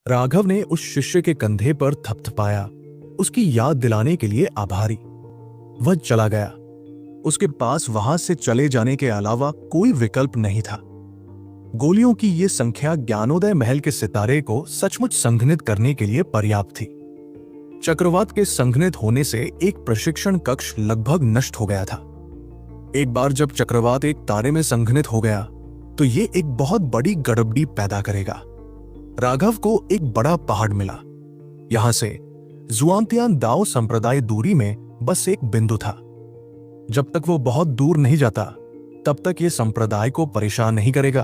राघव ने उस शिष्य के कंधे पर थपथपाया, उसकी याद दिलाने के लिए आभारी। वह चला गया। उसके पास वहां से चले जाने के अलावा कोई विकल्प नहीं था। गोलियों की यह संख्या ज्ञानोदय महल के सितारे को सचमुच संघनित करने के लिए पर्याप्त थी। चक्रवात के संघनित होने से एक प्रशिक्षण कक्ष लगभग नष्ट हो गया था। एक बार जब चक्रवात एक तारे में संघनित हो गया तो ये एक बहुत बड़ी गड़बड़ी पैदा करेगा। राघव को एक बड़ा पहाड़ मिला। यहां से जुआनतियान दाओ संप्रदाय दूरी में बस एक बिंदु था। जब तक वो बहुत दूर नहीं जाता तब तक ये संप्रदाय को परेशान नहीं करेगा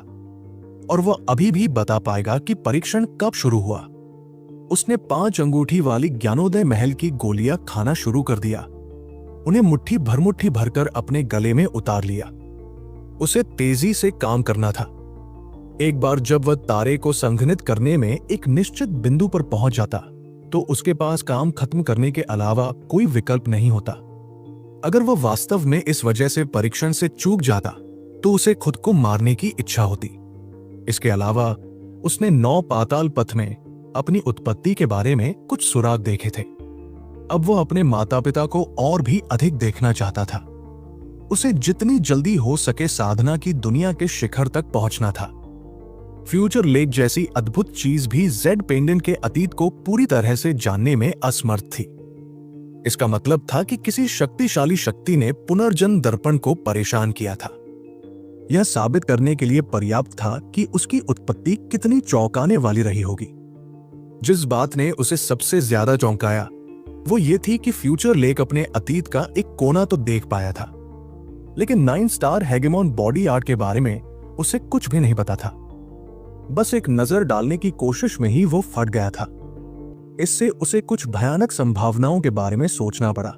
और वह अभी भी बता पाएगा कि परीक्षण कब शुरू हुआ। उसने 5 अंगूठी वाली ज्ञानोदय महल की गोलियां खाना शुरू कर दिया। उन्हें मुट्ठी भरकर अपने गले में उतार लिया। उसे तेजी से काम करना था। एक बार जब वह तारे को संघनित करने में एक निश्चित बिंदु पर पहुंच जाता तो उसके पास काम खत्म करने के अलावा कोई विकल्प नहीं होता। अगर वह वास्तव में इस वजह से परीक्षण से चूक जाता तो उसे खुद को मारने की इच्छा होती। इसके अलावा उसने 9 पाताल पथ में अपनी उत्पत्ति के बारे में कुछ सुराग देखे थे। अब वह अपने माता पिता को और भी अधिक देखना चाहता था। उसे जितनी जल्दी हो सके साधना की दुनिया के शिखर तक पहुंचना था। फ्यूचर लेक जैसी अद्भुत चीज भी जेड पेंडेंट के अतीत को पूरी तरह से जानने में असमर्थ थी। इसका मतलब था कि किसी शक्तिशाली शक्ति ने पुनर्जन्म दर्पण को परेशान किया था। यह साबित करने के लिए पर्याप्त था कि उसकी उत्पत्ति कितनी चौंकाने वाली रही होगी। जिस बात ने उसे सबसे ज्यादा चौंकाया वो ये थी कि फ्यूचर लेक अपने अतीत का एक कोना तो देख पाया था, लेकिन 9 स्टार हेगेमॉन बॉडी आर्ट के बारे में उसे कुछ भी नहीं पता था। बस एक नजर डालने की कोशिश में ही वो फट गया था। इससे उसे कुछ भयानक संभावनाओं के बारे में सोचना पड़ा,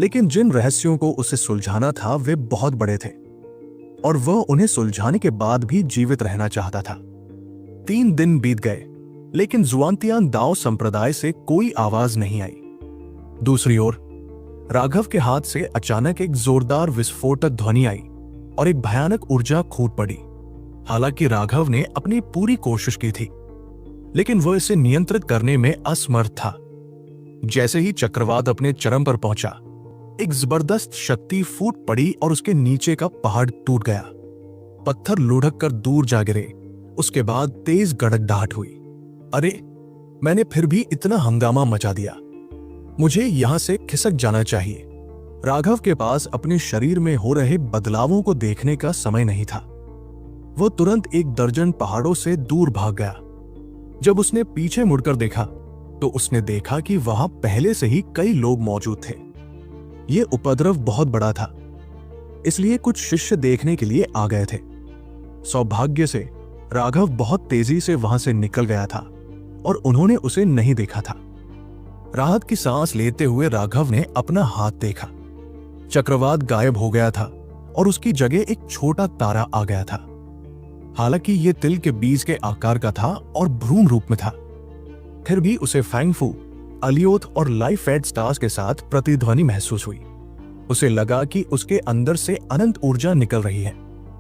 लेकिन जिन रहस्यों को उसे सुलझाना था वे बहुत बड़े थे और वह उन्हें सुलझाने के बाद भी जीवित रहना चाहता था। 3 दिन बीत गए, लेकिन जुआनतियान दाओ संप्रदाय से कोई आवाज नहीं आई। दूसरी ओर राघव के हाथ से अचानक एक जोरदार विस्फोटक ध्वनि आई और एक भयानक ऊर्जा फूट पड़ी। हालांकि राघव ने अपनी पूरी कोशिश की थी, लेकिन वह इसे नियंत्रित करने में असमर्थ था। जैसे ही चक्रवात अपने चरम पर पहुंचा, एक जबरदस्त शक्ति फूट पड़ी और उसके नीचे का पहाड़ टूट गया। पत्थर लुढ़क कर दूर जा गिरे। उसके बाद तेज गड़गड़ाहट हुई। अरे, मैंने फिर भी इतना हंगामा मचा दिया। मुझे यहां से खिसक जाना चाहिए। राघव के पास अपने शरीर में हो रहे बदलावों को देखने का समय नहीं था। वो तुरंत एक दर्जन पहाड़ों से दूर भाग गया। जब उसने पीछे मुड़कर देखा तो उसने देखा कि वहां पहले से ही कई लोग मौजूद थे। ये उपद्रव बहुत बड़ा था, इसलिए कुछ शिष्य देखने के लिए आ गए थे। सौभाग्य से राघव बहुत तेजी से वहां से निकल गया था और उन्होंने उसे नहीं देखा था। राहत की सांस लेते हुए राघव ने अपना हाथ देखा। चक्रवात गायब हो गया था और उसकी जगह एक छोटा तारा आ गया था। हालांकि यह तिल के बीज के आकार का था और भ्रूण रूप में था, फिर भी उसे फैंगफू, अलियोथ और लाइफ एड स्टार्स के साथ प्रतिध्वनि महसूस हुई। उसे लगा कि उसके अंदर से अनंत ऊर्जा निकल रही है।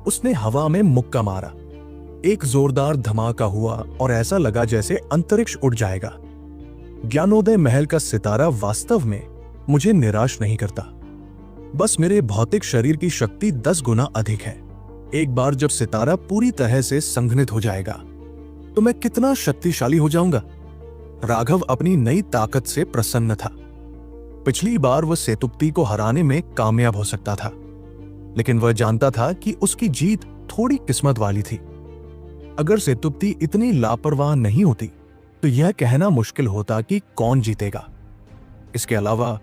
उसने हवा में मुक्का मारा। एक जोरदार धमाका हुआ और ऐसा लगा जैसे अंतरिक्ष उड़ जाएगा। ज्ञानोदय महल का सितारा वास्तव में मुझे निराश नहीं करता। बस मेरे भौतिक शरीर की शक्ति 10 गुना अधिक है। एक बार जब सितारा पूरी तरह से संघनित हो जाएगा तो मैं कितना शक्तिशाली हो जाऊंगा। राघव अपनी नई ताकत से प्रसन्न था। पिछली बार वह सेतुपति को हराने में कामयाब हो सकता था, लेकिन वह जानता था कि उसकी जीत थोड़ी किस्मत वाली थी। अगर सेतुपति इतनी लापरवाह नहीं होती तो यह कहना मुश्किल होता कि कौन जीतेगा। इसके अलावा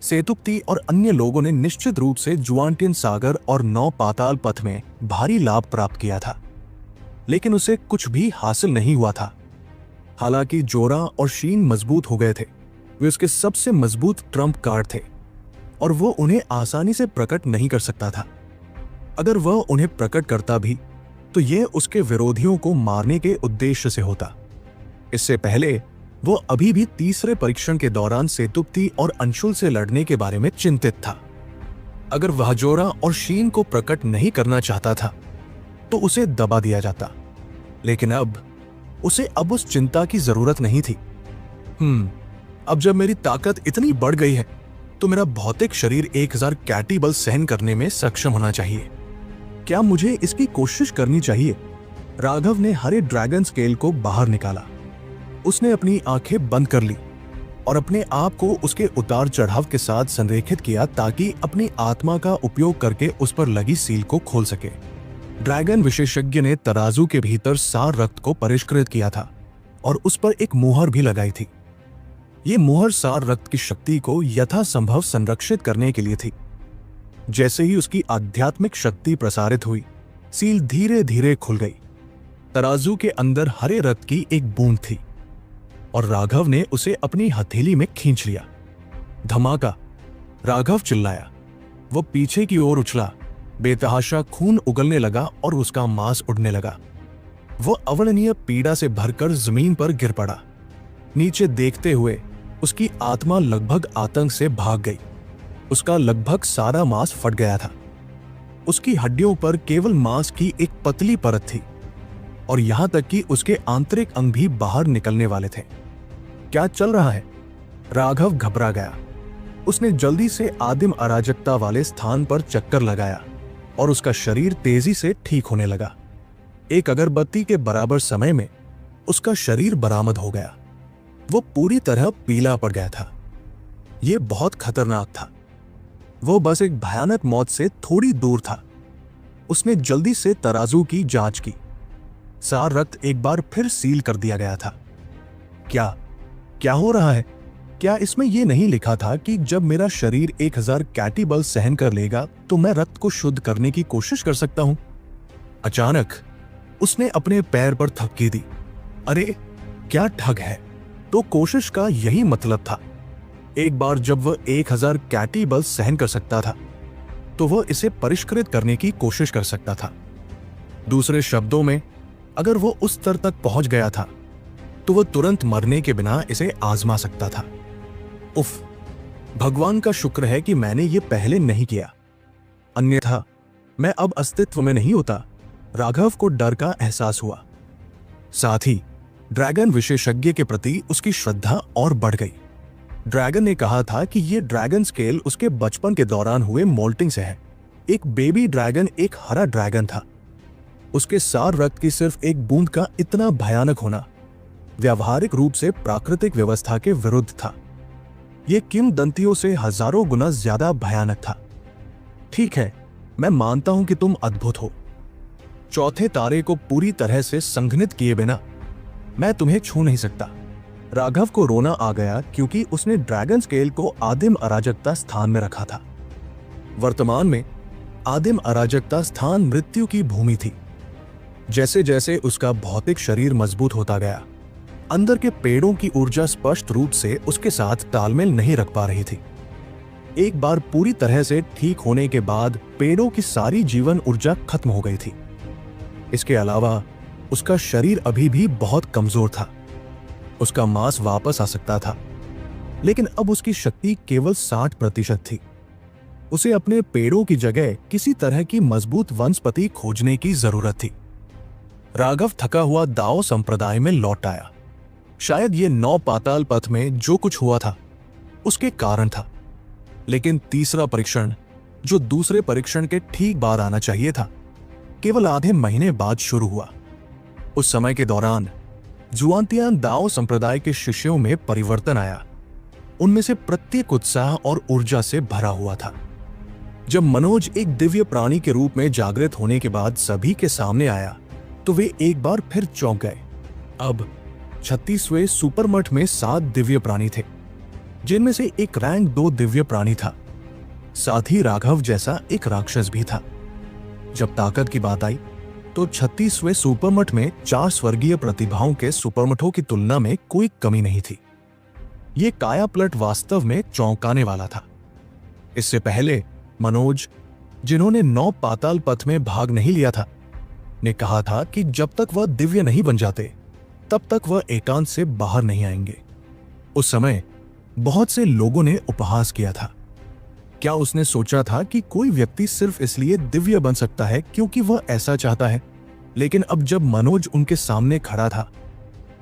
सेतुपति और अन्य लोगों ने निश्चित रूप से जुआनटियन सागर और 9 पाताल पथ में भारी लाभ प्राप्त किया था, लेकिन उसे कुछ भी हासिल नहीं हुआ था। हालांकि जोरा और शीन मजबूत हो गए थे, वे उसके सबसे मजबूत ट्रम्प कार्ड थे और वो उन्हें आसानी से प्रकट नहीं कर सकता था। अगर वह उन्हें प्रकट करता भी तो यह उसके विरोधियों को मारने के उद्देश्य से होता। इससे पहले वो अभी भी तीसरे परीक्षण के दौरान सेतुपति और अंशुल से लड़ने के बारे में चिंतित था। अगर वह जोरा और शीन को प्रकट नहीं करना चाहता था तो उसे दबा दिया जाता, लेकिन अब उसे अब उस चिंता की जरूरत नहीं थी। अब जब मेरी ताकत इतनी बढ़ गई है तो मेरा भौतिक शरीर 1000 कैटी बल सहन करने में सक्षम होना चाहिए। क्या मुझे इसकी कोशिश करनी चाहिए? राघव ने हरे ड्रैगन स्केल को बाहर निकाला। उसने अपनी आंखें बंद कर ली और अपने आप को उसके उतार चढ़ाव के साथ संरेखित किया ताकि अपनी आत्मा का उपयोग करके उस पर लगी सील को खोल सके। ड्रैगन विशेषज्ञ ने तराजू के भीतर सार रक्त को परिष्कृत किया था और उस पर एक मुहर भी लगाई थी। ये मुहर सार रक्त की शक्ति को यथासंभव संरक्षित करने के लिए थी। जैसे ही उसकी आध्यात्मिक शक्ति प्रसारित हुई, सील धीरे धीरे खुल गई। तराजू के अंदर हरे रक्त की एक बूंद थी और राघव ने उसे अपनी हथेली में खींच लिया। धमाका! राघव चिल्लाया। वो पीछे की ओर उछला, बेतहाशा खून उगलने लगा और उसका मांस उड़ने लगा। वो अवर्णनीय पीड़ा से भरकर जमीन पर गिर पड़ा। नीचे देखते हुए उसकी आत्मा लगभग आतंक से भाग गई। उसका लगभग सारा मांस फट गया था। उसकी हड्डियों पर केवल मांस की एक पतली परत थी और यहां तक कि उसके आंतरिक अंग भी बाहर निकलने वाले थे। क्या चल रहा है? राघव घबरा गया। उसने जल्दी से आदिम अराजकता वाले स्थान पर चक्कर लगाया और उसका शरीर तेजी से ठीक होने लगा। एक अगरबत्ती के बराबर समय में उसका शरीर बरामद हो गया। वो पूरी तरह पीला पड़ गया था। यह बहुत खतरनाक था। वो बस एक भयानक मौत से थोड़ी दूर था। उसने जल्दी से तराजू की जांच की। सार रक्त एक बार फिर सील कर दिया गया था। क्या हो रहा है? क्या इसमें यह नहीं लिखा था कि जब मेरा शरीर 1000 कैटी बल सहन कर लेगा तो मैं रक्त को शुद्ध करने की कोशिश कर सकता हूं? अचानक उसने अपने पैर पर थपकी दी। अरे क्या ठग है! तो कोशिश का यही मतलब था। एक बार जब वह 1000 कैटी बल सहन कर सकता था तो वह इसे परिष्कृत करने की कोशिश कर सकता था। दूसरे शब्दों में, अगर वो उस स्तर तक पहुंच गया था तो वह तुरंत मरने के बिना इसे आजमा सकता था। उफ, भगवान का शुक्र है कि मैंने ये पहले नहीं किया, अन्यथा मैं अब अस्तित्व में नहीं होता। राघव को डर का एहसास हुआ। साथ ही ड्रैगन विशेषज्ञ के प्रति उसकी श्रद्धा और बढ़ गई। ड्रैगन ने कहा था कि यह ड्रैगन स्केल उसके बचपन के दौरान हुए मोल्टिंग से है। एक बेबी ड्रैगन एक हरा ड्रैगन था। उसके सार रक्त की सिर्फ एक बूंद का इतना भयानक होना व्यावहारिक रूप से प्राकृतिक व्यवस्था के विरुद्ध था। यह किंवदंतियों से हजारों गुना ज्यादा भयानक था। ठीक है, मैं मानता हूं कि तुम अद्भुत हो। चौथे तारे को पूरी तरह से संघनित किए बिना मैं तुम्हें छू नहीं सकता। राघव को रोना आ गया क्योंकि उसने ड्रैगन स्केल को आदिम अराजकता स्थान में रखा था। वर्तमान में आदिम अराजकता स्थान मृत्यु की भूमि थी। जैसे जैसे उसका भौतिक शरीर मजबूत होता गया, अंदर के पेड़ों की ऊर्जा स्पष्ट रूप से उसके साथ तालमेल नहीं रख पा रही थी। एक बार पूरी तरह से ठीक होने के बाद पेड़ों की सारी जीवन ऊर्जा खत्म हो गई थी। इसके अलावा उसका शरीर अभी भी बहुत कमजोर था। उसका मांस वापस आ सकता था, लेकिन अब उसकी शक्ति केवल 60% थी। उसे अपने पेड़ों की जगह किसी तरह की मजबूत वनस्पति खोजने की जरूरत थी। राघव थका हुआ दाओ संप्रदाय में लौट आया। शायद ये 9 पाताल पथ में जो कुछ हुआ था उसके कारण था, लेकिन तीसरा परीक्षण, जो दूसरे परीक्षण के ठीक बाद आना चाहिए था, केवल आधे महीने बाद शुरू हुआ। उस समय के दौरान जुआनतियान दाओ संप्रदाय के शिष्यों में परिवर्तन आया। उनमें से प्रत्येक उत्साह और ऊर्जा से भरा हुआ था। जब मनोज एक दिव्य प्राणी के रूप में जागृत होने के बाद सभी के सामने आया तो वे एक बार फिर चौंक गए। अब 36वें सुपरमठ में 7 दिव्य प्राणी थे, जिनमें से एक रैंक 2 दिव्य प्राणी था। साथ ही राघव जैसा एक राक्षस भी था। जब ताकत की बात आई तो 36वें सुपरमठ में 4 स्वर्गीय प्रतिभाओं के सुपरमठों की तुलना में कोई कमी नहीं थी। यह कायापलट वास्तव में चौंकाने वाला था। इससे पहले मनोज, जिन्होंने 9 पाताल पथ में भाग नहीं लिया था, ने कहा था कि जब तक वह दिव्य नहीं बन जाते तब तक वह एकांत से बाहर नहीं आएंगे। उस समय बहुत से लोगों ने उपहास किया था। क्या उसने सोचा था कि कोई व्यक्ति सिर्फ इसलिए दिव्य बन सकता है क्योंकि वह ऐसा चाहता है? लेकिन अब जब मनोज उनके सामने खड़ा था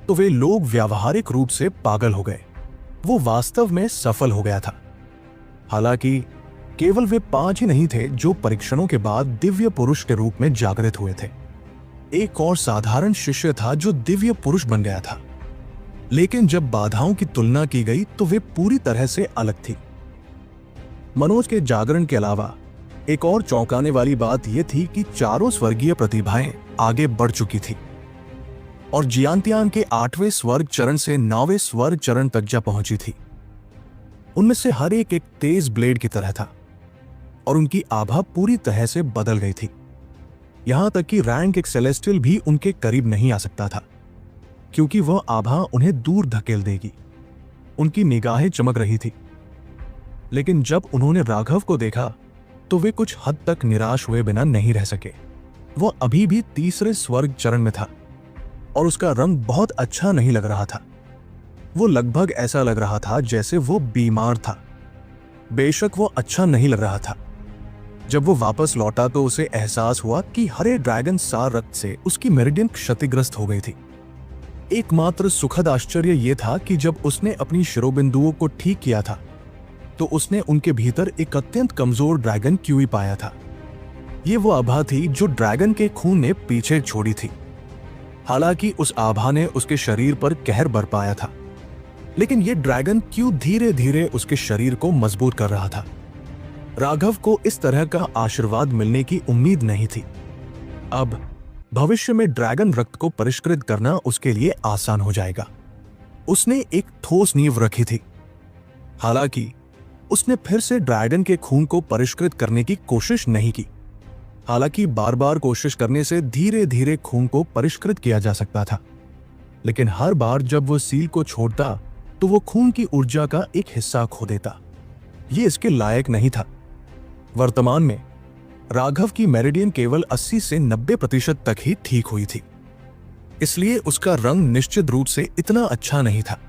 तो वे लोग व्यावहारिक रूप से पागल हो गए। वो वास्तव में सफल हो गया था। हालांकि केवल वे 5 ही नहीं थे जो परीक्षणों के बाद दिव्य पुरुष के रूप में जागृत हुए थे। एक और साधारण शिष्य था जो दिव्य पुरुष बन गया था, लेकिन जब बाधाओं की तुलना की गई तो वे पूरी तरह से अलग थी। मनोज के जागरण के अलावा एक और चौंकाने वाली बात यह थी कि चारों स्वर्गीय प्रतिभाएं आगे बढ़ चुकी थी और जियांतियान के 8वें स्वर्ग चरण से 9वें स्वर्ग चरण तक जा पहुंची थी। उनमें से हर एक तेज ब्लेड की तरह था और उनकी आभा पूरी तरह से बदल गई थी। यहां तक कि रैंक एक सेलेस्टियल भी उनके करीब नहीं आ सकता था, क्योंकि वह आभा उन्हें दूर धकेल देगी। उनकी निगाहें चमक रही थी, लेकिन जब उन्होंने राघव को देखा तो वे कुछ हद तक निराश हुए बिना नहीं रह सके। वह अभी भी 3रे स्वर्ग चरण में था और उसका रंग बहुत अच्छा नहीं लग रहा था। वो लगभग ऐसा लग रहा था जैसे वो बीमार था। बेशक वो अच्छा नहीं लग रहा था। जब वो वापस लौटा तो उसे एहसास हुआ कि हरे ड्रैगन सार रक्त से उसकी मेरिडियन क्षतिग्रस्त हो गई थी। एकमात्र सुखद आश्चर्य यह था कि जब उसने अपनी शिरोबिंदुओं को ठीक किया था तो उसने उनके भीतर एक अत्यंत कमजोर ड्रैगन क्यूई पाया था। ये वो आभा थी जो ड्रैगन के खून ने पीछे छोड़ी थी। हालांकि उस आभा ने उसके शरीर पर कहर बरपाया था, लेकिन ये ड्रैगन क्यू धीरे धीरे उसके शरीर को मजबूत कर रहा था। राघव को इस तरह का आशीर्वाद मिलने की उम्मीद नहीं थी। अब भविष्य में ड्रैगन रक्त को परिष्कृत करना उसके लिए आसान हो जाएगा। उसने एक ठोस नींव रखी थी। हालांकि उसने फिर से ड्रैगन के खून को परिष्कृत करने की कोशिश नहीं की। हालांकि बार बार कोशिश करने से धीरे धीरे खून को परिष्कृत किया जा सकता था, लेकिन हर बार जब वो सील को छोड़ता तो वो खून की ऊर्जा का एक हिस्सा खो देता। ये इसके लायक नहीं था। वर्तमान में राघव की मेरिडियन केवल 80 से 90% तक ही ठीक हुई थी, इसलिए उसका रंग निश्चित रूप से इतना अच्छा नहीं था।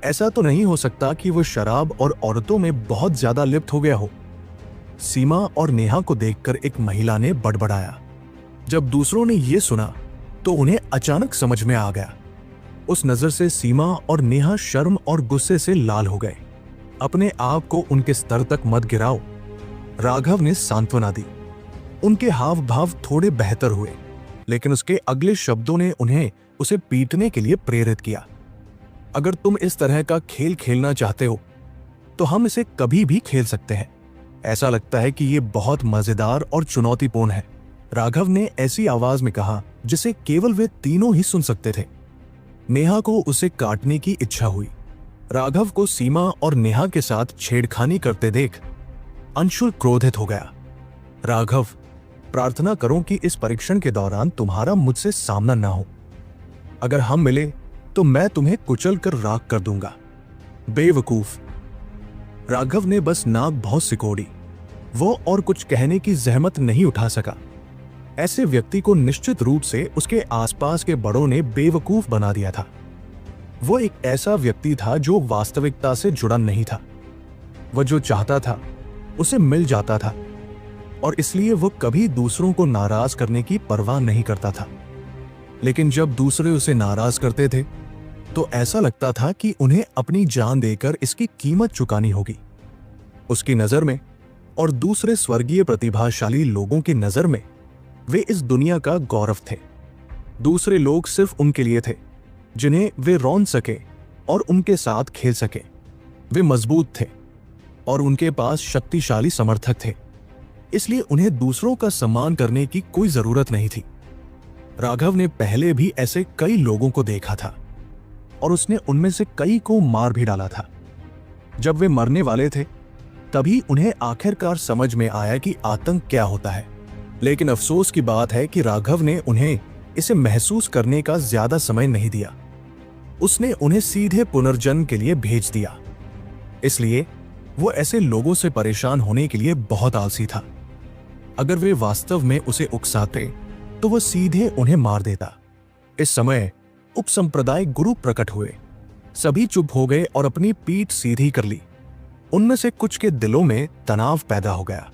ऐसा तो नहीं हो सकता कि वो शराब और औरतों में बहुत ज्यादा लिप्त हो गया हो। सीमा और नेहा को देखकर एक महिला ने बड़बड़ाया। जब दूसरों ने यह सुना तो उन्हें अचानक समझ में आ गया। उस नजर से सीमा और नेहा शर्म और गुस्से से लाल हो गए। अपने आप को उनके स्तर तक मत गिराओ, राघव ने सांत्वना दी। उनके हाव भाव थोड़े बेहतर हुए, लेकिन उसके अगले शब्दों ने उन्हें उसे पीटने के लिए प्रेरित किया। अगर तुम इस तरह का खेल खेलना चाहते हो तो हम इसे कभी भी खेल सकते हैं। ऐसा लगता है कि ये बहुत मजेदार और चुनौतीपूर्ण है, राघव ने ऐसी आवाज में कहा जिसे केवल वे तीनों ही सुन सकते थे। नेहा को उसे काटने की इच्छा हुई। राघव को सीमा और नेहा के साथ छेड़खानी करते देख अंशुल क्रोधित हो गया। राघव, प्रार्थना करो कि इस परीक्षण के दौरान तुम्हारा मुझसे सामना ना हो। अगर हम मिले तो मैं तुम्हें कुचल कर राख कर दूंगा। बेवकूफ, राघव ने बस नाक बहुत सिकोड़ी। वो और कुछ कहने की जहमत नहीं उठा सका। ऐसे व्यक्ति को निश्चित रूप से उसके आसपास के बड़ों ने बेवकूफ बना दिया था। वो एक ऐसा व्यक्ति था जो वास्तविकता से जुड़ा नहीं था। वह जो चाहता था उसे मिल जाता था और इसलिए वो कभी दूसरों को नाराज करने की परवाह नहीं करता था। लेकिन जब दूसरे उसे नाराज करते थे तो ऐसा लगता था कि उन्हें अपनी जान देकर इसकी कीमत चुकानी होगी। उसकी नजर में और दूसरे स्वर्गीय प्रतिभाशाली लोगों की नजर में वे इस दुनिया का गौरव थे। दूसरे लोग सिर्फ उनके लिए थे जिन्हें वे रौन सके और उनके साथ खेल सके। वे मजबूत थे और उनके पास शक्तिशाली समर्थक थे, इसलिए उन्हें दूसरों का सम्मान करने की कोई जरूरत नहीं थी। राघव ने पहले भी ऐसे कई लोगों को देखा था और उसने उनमें से कई को मार भी डाला था। जब वे मरने वाले थे तभी उन्हें आखिरकार समझ में आया कि आतंक क्या होता है। लेकिन अफसोस की बात है कि राघव ने उन्हें इसे महसूस करने का ज्यादा समय नहीं दिया। उसने उन्हें सीधे पुनर्जन्म के लिए भेज दिया। इसलिए वो ऐसे लोगों से परेशान होने के लिए बहुत आलसी था। अगर वे वास्तव में उसे उकसाते तो वो सीधे उन्हें मार देता। इस समय उपसंप्रदाय गुरु प्रकट हुए। सभी चुप हो गए और अपनी पीठ सीधी कर ली। उनमें से कुछ के दिलों में तनाव पैदा हो गया।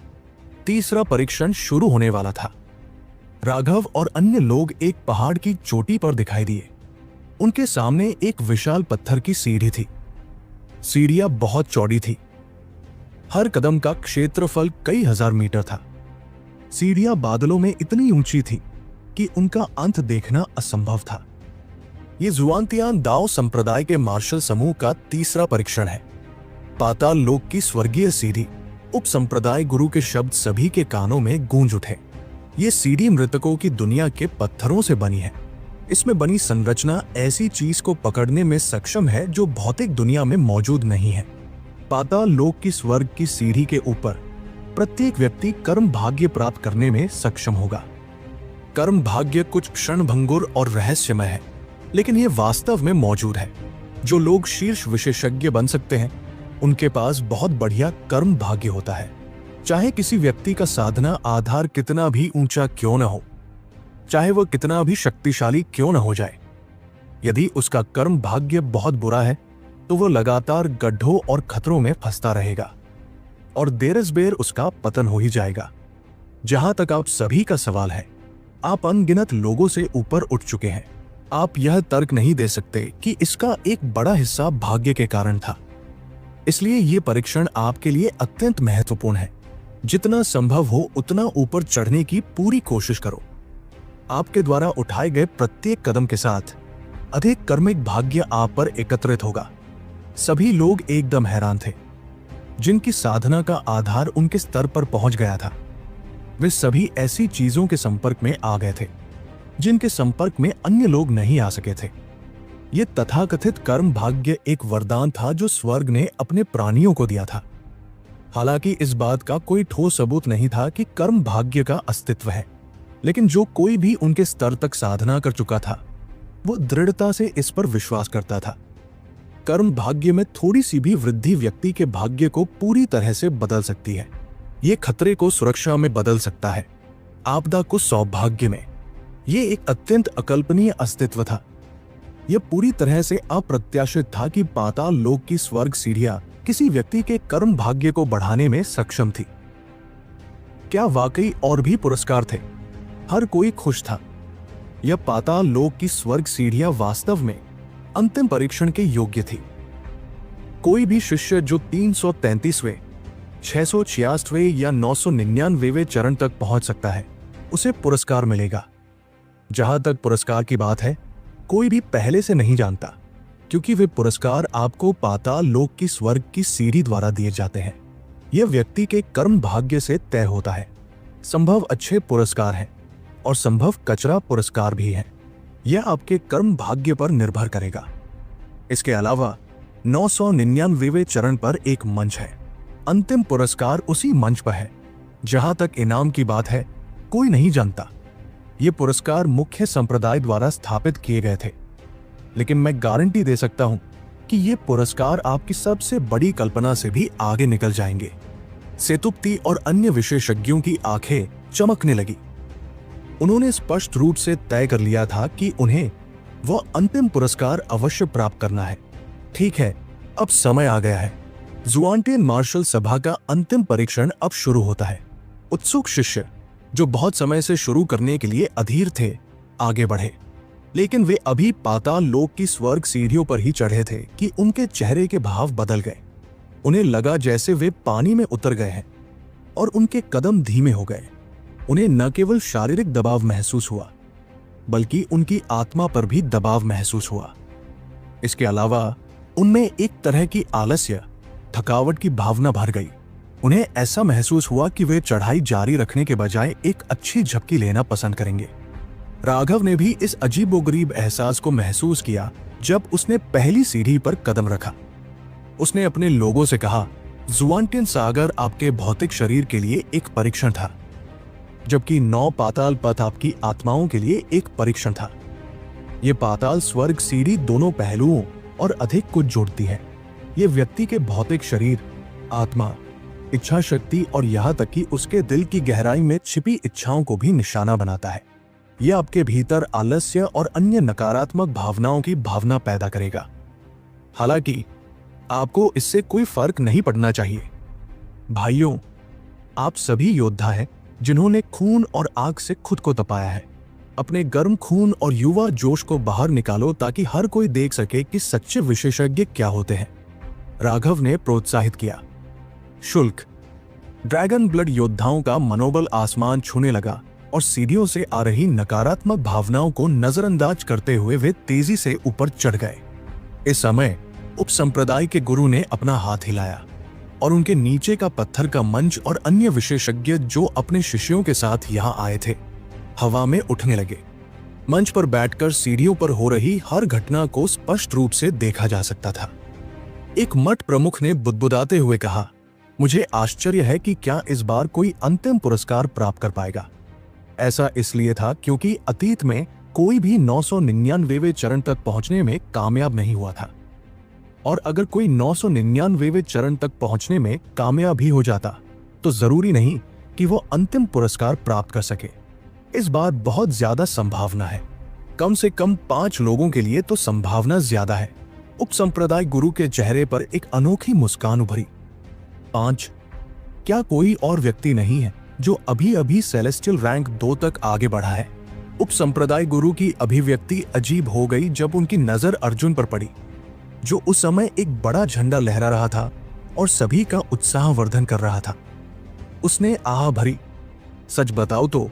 तीसरा परीक्षण शुरू होने वाला था। राघव और अन्य लोग एक पहाड़ की चोटी पर दिखाई दिए। उनके सामने एक विशाल पत्थर की सीढ़ी थी। सीढ़ियां बहुत चौड़ी थी। हर कदम का क्षेत्रफल कई हजार मीटर था। सीढ़ियां बादलों में इतनी ऊंची थी कि उनका अंत देखना असंभव था। ये जुआनतियान दाओ संप्रदाय के मार्शल समूह का तीसरा परीक्षण है। पाताल लोक की स्वर्गीय सीढ़ी। उप संप्रदाय गुरु के शब्द सभी के कानों में गूंज उठे। ये सीढ़ी मृतकों की दुनिया के पत्थरों से बनी है। इसमें बनी संरचना ऐसी चीज को पकड़ने में सक्षम है जो भौतिक दुनिया में मौजूद नहीं है। पाताल लोक की स्वर्ग की सीढ़ी के ऊपर प्रत्येक व्यक्ति कर्म भाग्य प्राप्त करने में सक्षम होगा। कर्म भाग्य कुछ क्षणभंगुर और रहस्यमय है, लेकिन यह वास्तव में मौजूद है। जो लोग शीर्ष विशेषज्ञ बन सकते हैं, उनके पास बहुत बढ़िया कर्म भाग्य होता है। चाहे किसी व्यक्ति का साधना आधार कितना भी ऊंचा क्यों न हो, चाहे वह कितना भी शक्तिशाली क्यों न हो जाए, यदि उसका कर्म भाग्य बहुत बुरा है तो वह लगातार गड्ढों और खतरों में फंसता रहेगा और देर-ए-बेर उसका पतन हो ही जाएगा। जहां तक आप सभी का सवाल है, आप अनगिनत लोगों से ऊपर उठ चुके हैं। आप यह तर्क नहीं दे सकते कि इसका एक बड़ा हिस्सा भाग्य के कारण था। इसलिए यह परीक्षण आपके लिए अत्यंत महत्वपूर्ण है। जितना संभव हो उतना ऊपर चढ़ने की पूरी कोशिश करो। आपके द्वारा उठाए गए प्रत्येक कदम के साथ अधिक कर्मिक भाग्य आप पर एकत्रित होगा। सभी लोग एकदम हैरान थे। जिनकी साधना का आधार उनके स्तर पर पहुंच गया था, वे सभी ऐसी चीजों के संपर्क में आ गए थे जिनके संपर्क में अन्य लोग नहीं आ सके थे। यह तथाकथित कर्म भाग्य एक वरदान था जो स्वर्ग ने अपने प्राणियों को दिया था। हालांकि इस बात का कोई ठोस सबूत नहीं था कि कर्म भाग्य का अस्तित्व है, लेकिन जो कोई भी उनके स्तर तक साधना कर चुका था, वो दृढ़ता से इस पर विश्वास करता था। कर्म भाग्य में थोड़ी सी भी वृद्धि व्यक्ति के भाग्य को पूरी तरह से बदल सकती है। ये खतरे को सुरक्षा में बदल सकता है, आपदा को सौभाग्य में। ये एक अत्यंत अकल्पनीय अस्तित्व था। यह पूरी तरह से अप्रत्याशित था कि पाताल लोक की स्वर्ग सीढ़ियां किसी व्यक्ति के कर्म भाग्य को बढ़ाने में सक्षम थी। क्या वाकई और भी पुरस्कार थे? हर कोई खुश था। यह पाताल लोक की स्वर्ग सीढ़ियां वास्तव में अंतिम परीक्षण के योग्य थी। कोई भी शिष्य जो 333वें, 666वें या 999वें चरण तक पहुंच सकता है, उसे पुरस्कार मिलेगा। जहां तक पुरस्कार की बात है, कोई भी पहले से नहीं जानता, क्योंकि वे पुरस्कार आपको पाताल लोक की स्वर्ग की सीढ़ी द्वारा दिए जाते हैं। यह व्यक्ति के कर्म भाग्य से तय होता है। संभव अच्छे पुरस्कार हैं और संभव कचरा पुरस्कार भी हैं। यह आपके कर्म भाग्य पर निर्भर करेगा। इसके अलावा 999वें चरण पर एक मंच है। अंतिम पुरस्कार उसी मंच पर है। जहां तक इनाम की बात है, कोई नहीं जानता। ये पुरस्कार मुख्य संप्रदाय द्वारा स्थापित किए गए थे, लेकिन मैं गारंटी दे सकता हूं कि ये पुरस्कार आपकी सबसे बड़ी कल्पना से भी आगे निकल जाएंगे। सेतुप्ती और अन्य विशेषज्ञों की आंखें चमकने लगी। उन्होंने स्पष्ट रूप से तय कर लिया था कि उन्हें वह अंतिम पुरस्कार अवश्य प्राप्त करना है। ठीक है, अब समय आ गया है। जुआनटियन मार्शल सभा का अंतिम परीक्षण अब शुरू होता है। उत्सुक शिष्य जो बहुत समय से शुरू करने के लिए अधीर थे, आगे बढ़े, लेकिन वे अभी पाताल लोक की स्वर्ग सीढ़ियों पर ही चढ़े थे कि उनके चेहरे के भाव बदल गए। उन्हें लगा जैसे वे पानी में उतर गए हैं और उनके कदम धीमे हो गए। उन्हें न केवल शारीरिक दबाव महसूस हुआ, बल्कि उनकी आत्मा पर भी दबाव महसूस हुआ। इसके अलावा उनमें एक तरह की आलस्य, थकावट की भावना भर गई। उन्हें ऐसा महसूस हुआ कि वे चढ़ाई जारी रखने के बजाय एक अच्छी झपकी लेना पसंद करेंगे। राघव ने भी इस अजीबोगरीब एहसास को महसूस किया जब उसने पहली सीढ़ी पर कदम रखा। उसने अपने लोगों से कहा, जुआनटियन सागर आपके भौतिक शरीर के लिए एक परीक्षण था, जबकि 9 पाताल पथ आपकी आत्माओं के लिए एक परीक्षण था। ये पाताल स्वर्ग सीढ़ी दोनों पहलुओं और अधिक कुछ जोड़ती है। ये व्यक्ति के भौतिक शरीर, आत्मा, इच्छा शक्ति और यहाँ तक कि उसके दिल की गहराई में छिपी इच्छाओं को भी निशाना बनाता है। यह आपके भीतर आलस्य और अन्य नकारात्मक भावनाओं की भावना पैदा करेगा। हालांकि आपको इससे कोई फर्क नहीं पड़ना चाहिए। भाइयों, आप सभी योद्धा हैं जिन्होंने खून और आग से खुद को तपाया है। अपने गर्म खून और युवा जोश को बाहर निकालो ताकि हर कोई देख सके कि सच्चे विशेषज्ञ क्या होते हैं, राघव ने प्रोत्साहित किया। शुल्क। ड्रैगन ब्लड योद्धाओं का मनोबल आसमान छूने लगा और सीढ़ियों से आ रही नकारात्मक भावनाओं को नजरअंदाज करते हुए वे तेजी से ऊपर चढ़ गए। इस समय उपसंप्रदाय के गुरु ने अपना हाथ हिलाया और उनके नीचे का पत्थर का मंच और अन्य विशेषज्ञ जो अपने शिष्यों के साथ यहां आए थे, हवा में उठने लगे। मंच पर बैठकर सीढ़ियों पर हो रही हर घटना को स्पष्ट रूप से देखा जा सकता था। एक मठ प्रमुख ने बुदबुदाते हुए कहा, मुझे आश्चर्य है कि क्या इस बार कोई अंतिम पुरस्कार प्राप्त कर पाएगा। ऐसा इसलिए था क्योंकि अतीत में कोई भी 999वें चरण तक पहुंचने में कामयाब नहीं हुआ था, और अगर कोई 999वें चरण तक पहुंचने में कामयाब भी हो जाता तो जरूरी नहीं कि वो अंतिम पुरस्कार प्राप्त कर सके। इस बार बहुत ज्यादा संभावना है, कम से कम 5 लोगों के लिए तो संभावना ज्यादा है। उपसंप्रदाय गुरु के चेहरे पर एक अनोखी मुस्कान उभरी। 5? क्या कोई और व्यक्ति नहीं है जो अभी अभी सेलेस्टियल रैंक 2 तक आगे बढ़ा है? उपसंप्रदाय गुरु की अभिव्यक्ति अजीब हो गई जब उनकी नजर अर्जुन पर पड़ी, जो उस समय एक बड़ा झंडा लहरा रहा था और सभी का उत्साहवर्धन कर रहा था। उसने आह भरी, सच बताओ तो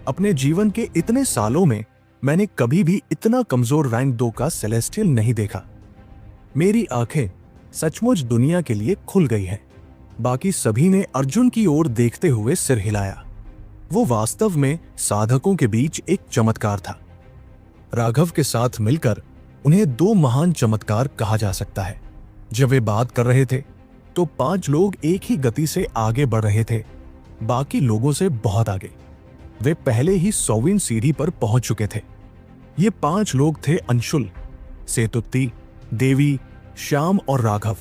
अपने जीवन के इतने सालों में मैंने कभी भी इतना कमजोर रैंक 2 का सेलेस्टियल नहीं देखा। मेरी आंखें सचमुच दुनिया के लिए खुल गई हैं। बाकी सभी ने अर्जुन की ओर देखते हुए सिर हिलाया। वो वास्तव में साधकों के बीच एक चमत्कार था। राघव के साथ मिलकर उन्हें 2 महान चमत्कार कहा जा सकता है। जब वे बात कर रहे थे तो 5 लोग एक ही गति से आगे बढ़ रहे थे, बाकी लोगों से बहुत आगे। वे पहले ही 100वीं सीढ़ी पर पहुंच चुके थे। ये 5 लोग थे अंशुल, सेतुत्ती, देवी, श्याम और राघव।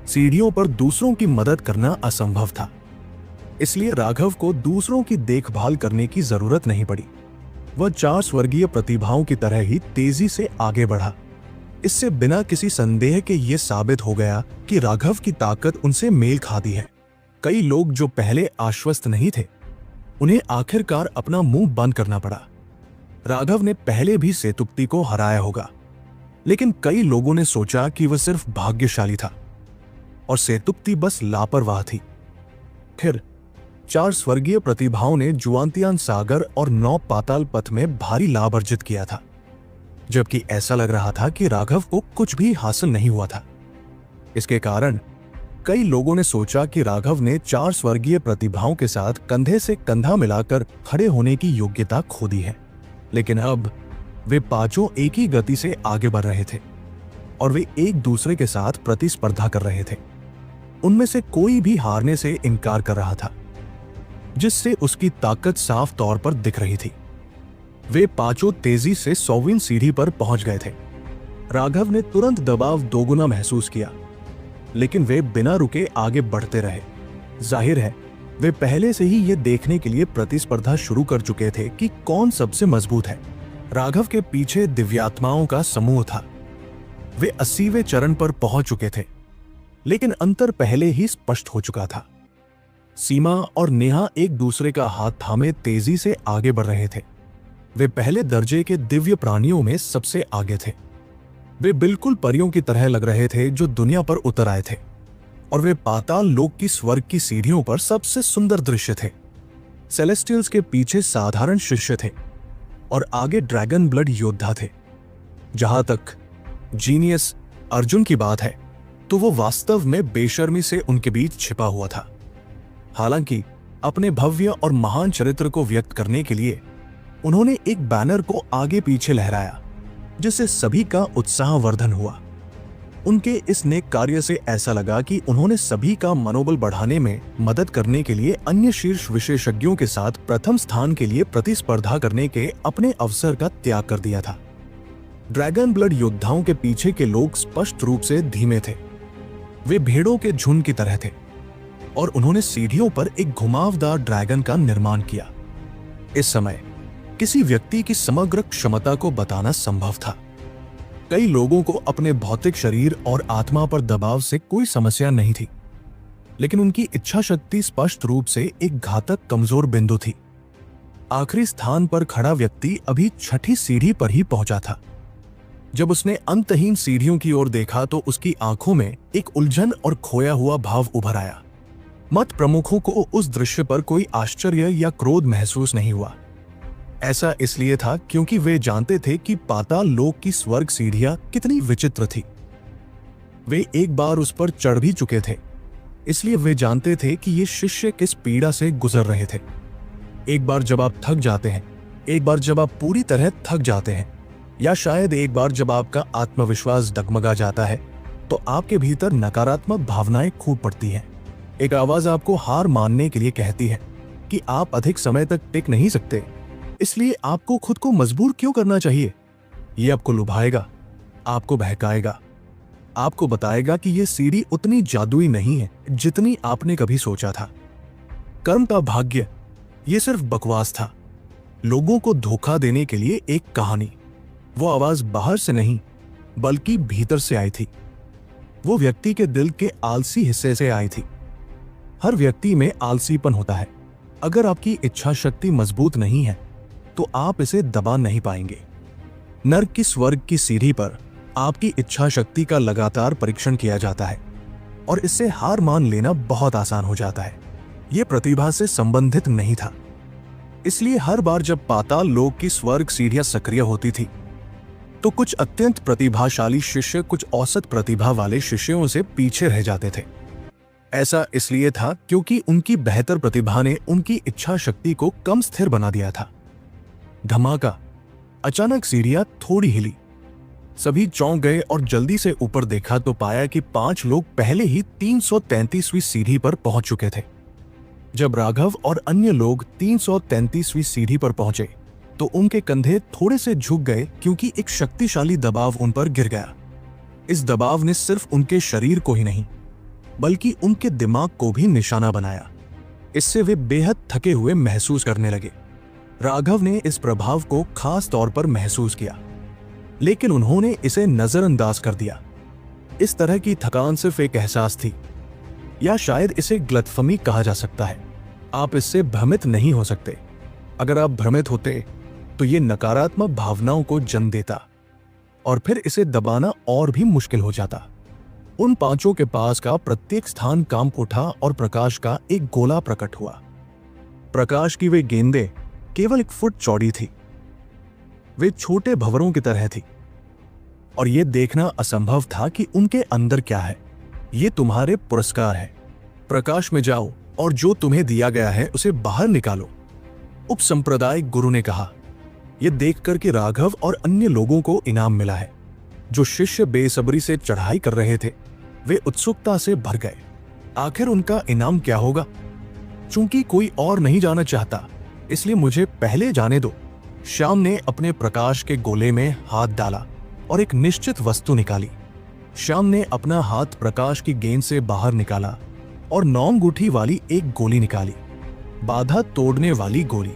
सीढ़ियों पर दूसरों की मदद करना असंभव था, इसलिए राघव को दूसरों की देखभाल करने की जरूरत नहीं पड़ी। वह 4 स्वर्गीय प्रतिभाओं की तरह ही तेजी से आगे बढ़ा। इससे बिना किसी संदेह के यह साबित हो गया कि राघव की ताकत उनसे मेल खाती है। कई लोग जो पहले आश्वस्त नहीं थे, उन्हें आखिरकार अपना मुंह बंद करना पड़ा। राघव ने पहले भी सेतुक्ति को हराया होगा, लेकिन कई लोगों ने सोचा कि वह सिर्फ भाग्यशाली था और सेतुक्ति बस लापरवाह थी। फिर 4 स्वर्गीय प्रतिभाओं ने जुआंतियान सागर और 9 पाताल पथ में भारी लाभ अर्जित किया था, जबकि ऐसा लग रहा था कि राघव को कुछ भी हासिल नहीं हुआ था। इसके कारण कई लोगों ने सोचा कि राघव ने 4 स्वर्गीय प्रतिभाओं के साथ कंधे से कंधा मिलाकर खड़े होने की योग्यता खो दी है। लेकिन अब वे 5 एक ही गति से आगे बढ़ रहे थे और वे एक दूसरे के साथ प्रतिस्पर्धा कर रहे थे। उनमें से कोई भी हारने से इनकार कर रहा था, जिससे उसकी ताकत साफ तौर पर दिख रही थी। वे 5 तेजी से 100वीं सीढ़ी पर पहुंच गए थे। राघव ने तुरंत दबाव दोगुना महसूस किया, लेकिन वे बिना रुके आगे बढ़ते रहे। जाहिर है वे पहले से ही यह देखने के लिए प्रतिस्पर्धा शुरू कर चुके थे कि कौन सबसे मजबूत है। राघव के पीछे दिव्यात्माओं का समूह था। वे 80वें चरण पर पहुंच चुके थे, लेकिन अंतर पहले ही स्पष्ट हो चुका था। सीमा और नेहा एक दूसरे का हाथ थामे तेजी से आगे बढ़ रहे थे। वे पहले दर्जे के दिव्य प्राणियों में सबसे आगे थे। वे बिल्कुल परियों की तरह लग रहे थे जो दुनिया पर उतर आए थे, और वे पाताल लोक की स्वर्ग की सीढ़ियों पर सबसे सुंदर दृश्य थे। सेलेस्टियल्स के पीछे साधारण शिष्य थे और आगे ड्रैगन ब्लड योद्धा थे। जहां तक जीनियस अर्जुन की बात है तो वो वास्तव में बेशर्मी से उनके बीच छिपा हुआ था। हालांकि अपने भव्य और महान चरित्र को व्यक्त करने के लिए उन्होंने एक बैनर को आगे पीछे लहराया, जिससे सभी का उत्साहवर्धन हुआ। उनके इस नेक कार्य से ऐसा लगा कि उन्होंने सभी का मनोबल बढ़ाने में मदद करने के लिए अन्य शीर्ष विशेषज्ञों के साथ प्रथम स्थान के लिए प्रतिस्पर्धा करने के अपने अवसर का त्याग कर दिया था। ड्रैगन ब्लड योद्धाओं के पीछे के लोग स्पष्ट रूप से धीमे थे। वे भेड़ों के झुंड की तरह थे और उन्होंने सीढ़ियों पर एक घुमावदार ड्रैगन का निर्माण किया। इस समय किसी व्यक्ति की समग्र क्षमता को बताना संभव था। कई लोगों को अपने भौतिक शरीर और आत्मा पर दबाव से कोई समस्या नहीं थी, लेकिन उनकी इच्छा शक्ति स्पष्ट रूप से एक घातक कमजोर बिंदु थी। आखिरी स्थान पर खड़ा व्यक्ति अभी छठी सीढ़ी पर ही पहुंचा था। जब उसने अंतहीन सीढ़ियों की ओर देखा तो उसकी आंखों में एक उलझन और खोया हुआ भाव उभर आया। मत प्रमुखों को उस दृश्य पर कोई आश्चर्य या क्रोध महसूस नहीं हुआ। ऐसा इसलिए था क्योंकि वे जानते थे कि पाताल लोक की स्वर्ग सीढ़ियां कितनी विचित्र थी। वे एक बार उस पर चढ़ भी चुके थे, इसलिए वे जानते थे कि ये शिष्य किस पीड़ा से गुजर रहे थे। एक बार जब आप थक जाते हैं, एक बार जब आप पूरी तरह थक जाते हैं, या शायद एक बार जब आपका आत्मविश्वास डगमगा जाता है, तो आपके भीतर नकारात्मक भावनाएं खूब पड़ती हैं। एक आवाज आपको हार मानने के लिए कहती है कि आप अधिक समय तक टिक नहीं सकते, इसलिए आपको खुद को मजबूर क्यों करना चाहिए। ये आपको लुभाएगा, आपको बहकाएगा, आपको बताएगा कि ये सीढ़ी उतनी जादुई नहीं है जितनी आपने कभी सोचा था। कर्म का भाग्य, ये सिर्फ बकवास था, लोगों को धोखा देने के लिए एक कहानी। वो आवाज बाहर से नहीं बल्कि भीतर से आई थी। वो व्यक्ति के दिल के आलसी हिस्से से आई थी। हर व्यक्ति में आलसीपन होता है। अगर आपकी इच्छा शक्ति मजबूत नहीं है तो आप इसे दबा नहीं पाएंगे। नर्क की स्वर्ग की सीढ़ी पर आपकी इच्छा शक्ति का लगातार परीक्षण किया जाता है और इससे हार मान लेना बहुत आसान हो जाता है। यह प्रतिभा से संबंधित नहीं था। इसलिए हर बार जब पाताल लोक की स्वर्ग सीढ़ियां सक्रिय होती थी तो कुछ अत्यंत प्रतिभाशाली शिष्य कुछ औसत प्रतिभा वाले शिष्यों से पीछे रह जाते थे। ऐसा इसलिए था क्योंकि उनकी बेहतर प्रतिभा ने उनकी इच्छा शक्ति को कम स्थिर बना दिया था। धमाका, अचानक सीढ़ियां थोड़ी हिली। सभी चौंक गए और जल्दी से ऊपर देखा तो पाया कि 5 लोग पहले ही 333वीं सीढ़ी पर पहुंच चुके थे। जब राघव और अन्य लोग 333वीं सीढ़ी पर पहुंचे तो उनके कंधे थोड़े से झुक गए क्योंकि एक शक्तिशाली दबाव उन पर गिर गया। इस दबाव ने सिर्फ उनके शरीर को ही नहीं बल्कि उनके दिमाग को भी निशाना बनाया। इससे वे बेहद थके हुए महसूस करने लगे। राघव ने इस प्रभाव को खास तौर पर महसूस किया, लेकिन उन्होंने इसे नजरअंदाज कर दिया। इस तरह की थकान सिर्फ एक एहसास थी, या शायद इसे गलतफहमी कहा जा सकता है। आप इससे भ्रमित नहीं हो सकते। अगर आप भ्रमित होते तो ये नकारात्मक भावनाओं को जन्म देता और फिर इसे दबाना और भी मुश्किल हो जाता। उन 5 के पास का प्रत्येक स्थान कांप उठा और प्रकाश का एक गोला प्रकट हुआ। प्रकाश की वे गेंदें केवल 1 फुट चौड़ी थी। वे छोटे भंवरों की तरह थी और यह देखना असंभव था कि उनके अंदर क्या है। ये तुम्हारे पुरस्कार है। प्रकाश में जाओ और जो तुम्हें दिया गया है उसे बाहर निकालो, उपसंप्रदायिक गुरु ने कहा। यह देखकर कि राघव और अन्य लोगों को इनाम मिला है। जो शिष्य बेसब्री से चढ़ाई कर रहे थे वे उत्सुकता से भर गए। आखिर उनका इनाम क्या होगा? चूंकि कोई और नहीं जाना चाहता इसलिए मुझे पहले जाने दो। श्याम ने अपने प्रकाश के गोले में हाथ डाला और एक निश्चित वस्तु निकाली। श्याम ने अपना हाथ प्रकाश की गेंद से बाहर निकाला और 9 गुठी वाली एक गोली निकाली, बाधा तोड़ने वाली गोली।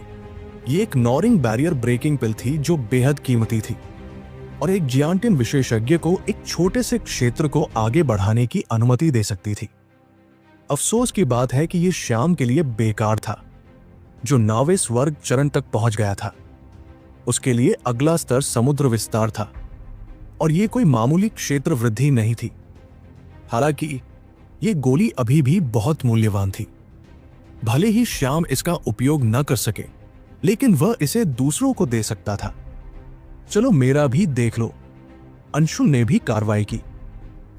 ये एक नॉरिंग बैरियर ब्रेकिंग पिल थी जो बेहद कीमती थी और एक जियांटिन विशेषज्ञ को एक छोटे से क्षेत्र को आगे बढ़ाने की अनुमति दे सकती थी। अफसोस की बात है कि यह श्याम के लिए बेकार था, जो 9वें स्वर्ग चरण तक पहुंच गया था। उसके लिए अगला स्तर समुद्र विस्तार था और यह कोई मामूली क्षेत्र वृद्धि नहीं थी। हालांकि यह गोली अभी भी बहुत मूल्यवान थी। भले ही श्याम इसका उपयोग न कर सके, लेकिन वह इसे दूसरों को दे सकता था। चलो मेरा भी देख लो। अंशुल ने भी कार्रवाई की।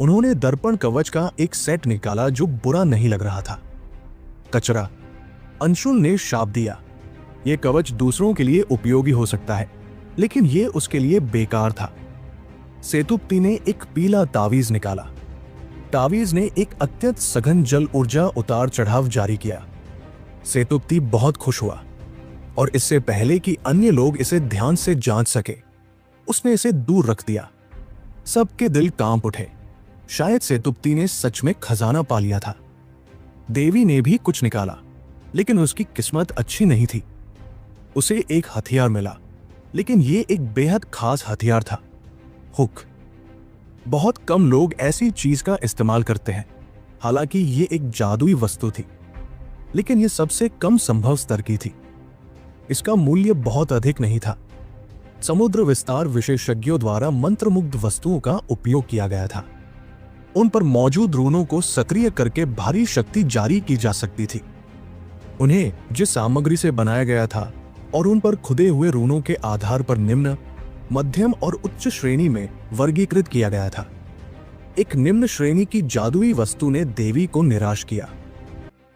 उन्होंने दर्पण कवच का एक सेट निकाला जो बुरा नहीं लग रहा था। कचरा, अंशुल ने शाप दिया। यह कवच दूसरों के लिए उपयोगी हो सकता है, लेकिन यह उसके लिए बेकार था। सेतुपति ने एक पीला तावीज निकाला। तावीज ने एक अत्यंत सघन जल ऊर्जा उतार चढ़ाव जारी किया। सेतुपति बहुत खुश हुआ और इससे पहले कि अन्य लोग इसे ध्यान से जांच सके उसने इसे दूर रख दिया। सबके दिल कांप उठे। शायद सेतुपति ने सच में खजाना पा लिया था। देवी ने भी कुछ निकाला, लेकिन उसकी किस्मत अच्छी नहीं थी। उसे एक हथियार मिला, लेकिन यह एक बेहद खास हथियार था, हुक। बहुत कम लोग ऐसी चीज का इस्तेमाल करते हैं। हालांकि यह एक जादुई वस्तु थी, लेकिन यह सबसे कम संभव स्तर की थी। इसका मूल्य बहुत अधिक नहीं था। समुद्र विस्तार विशेषज्ञों द्वारा मंत्रमुग्ध वस्तुओं का उपयोग किया गया था। उन पर मौजूद रूनों को सक्रिय करके भारी शक्ति जारी की जा सकती थी। उन्हें जिस सामग्री से बनाया गया था और उन पर खुदे हुए रूनों के आधार पर निम्न, मध्यम और उच्च श्रेणी में वर्गीकृत किया गया था। एक निम्न श्रेणी की जादुई वस्तु ने देवी को निराश किया।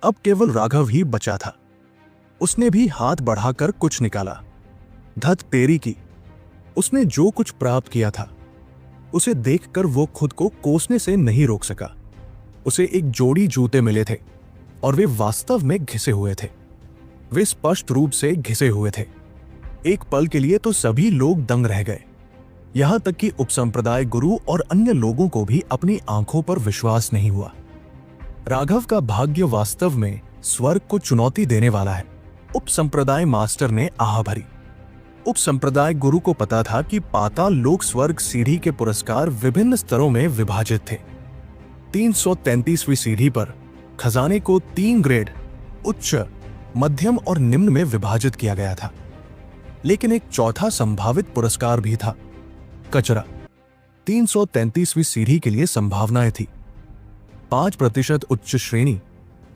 अब केवल राघव ही बचा था। उसने भी हाथ बढ़ाकर कुछ निकाला। धत तेरी की, उसने जो कुछ प्राप्त किया था उसे देखकर वो खुद को कोसने से नहीं रोक सका। उसे एक जोड़ी जूते मिले थे और वे वास्तव में घिसे हुए थे। वे स्पष्ट रूप से घिसे हुए थे। एक पल के लिए तो सभी लोग दंग रह गए। यहां तक कि उपसंप्रदाय गुरु और अन्य लोगों को भी अपनी आंखों पर विश्वास नहीं हुआ। राघव का भाग्य वास्तव में स्वर्ग को चुनौती देने वाला है, उपसंप्रदाय मास्टर ने आह भरी। उपसंप्रदाय गुरु को पता था कि पाताल लोक स्वर्ग सीढ़ी के पुरस्कार विभिन्न स्तरों में विभाजित थे। 333वीं सीढ़ी पर खजाने को 3 ग्रेड, उच्च, मध्यम और निम्न में विभाजित किया गया था। लेकिन एक चौथा संभावित पुरस्कार भी था, कचरा। 333वीं सीढ़ी के लिए संभावनाएं थी। 5% उच्च श्रेणी,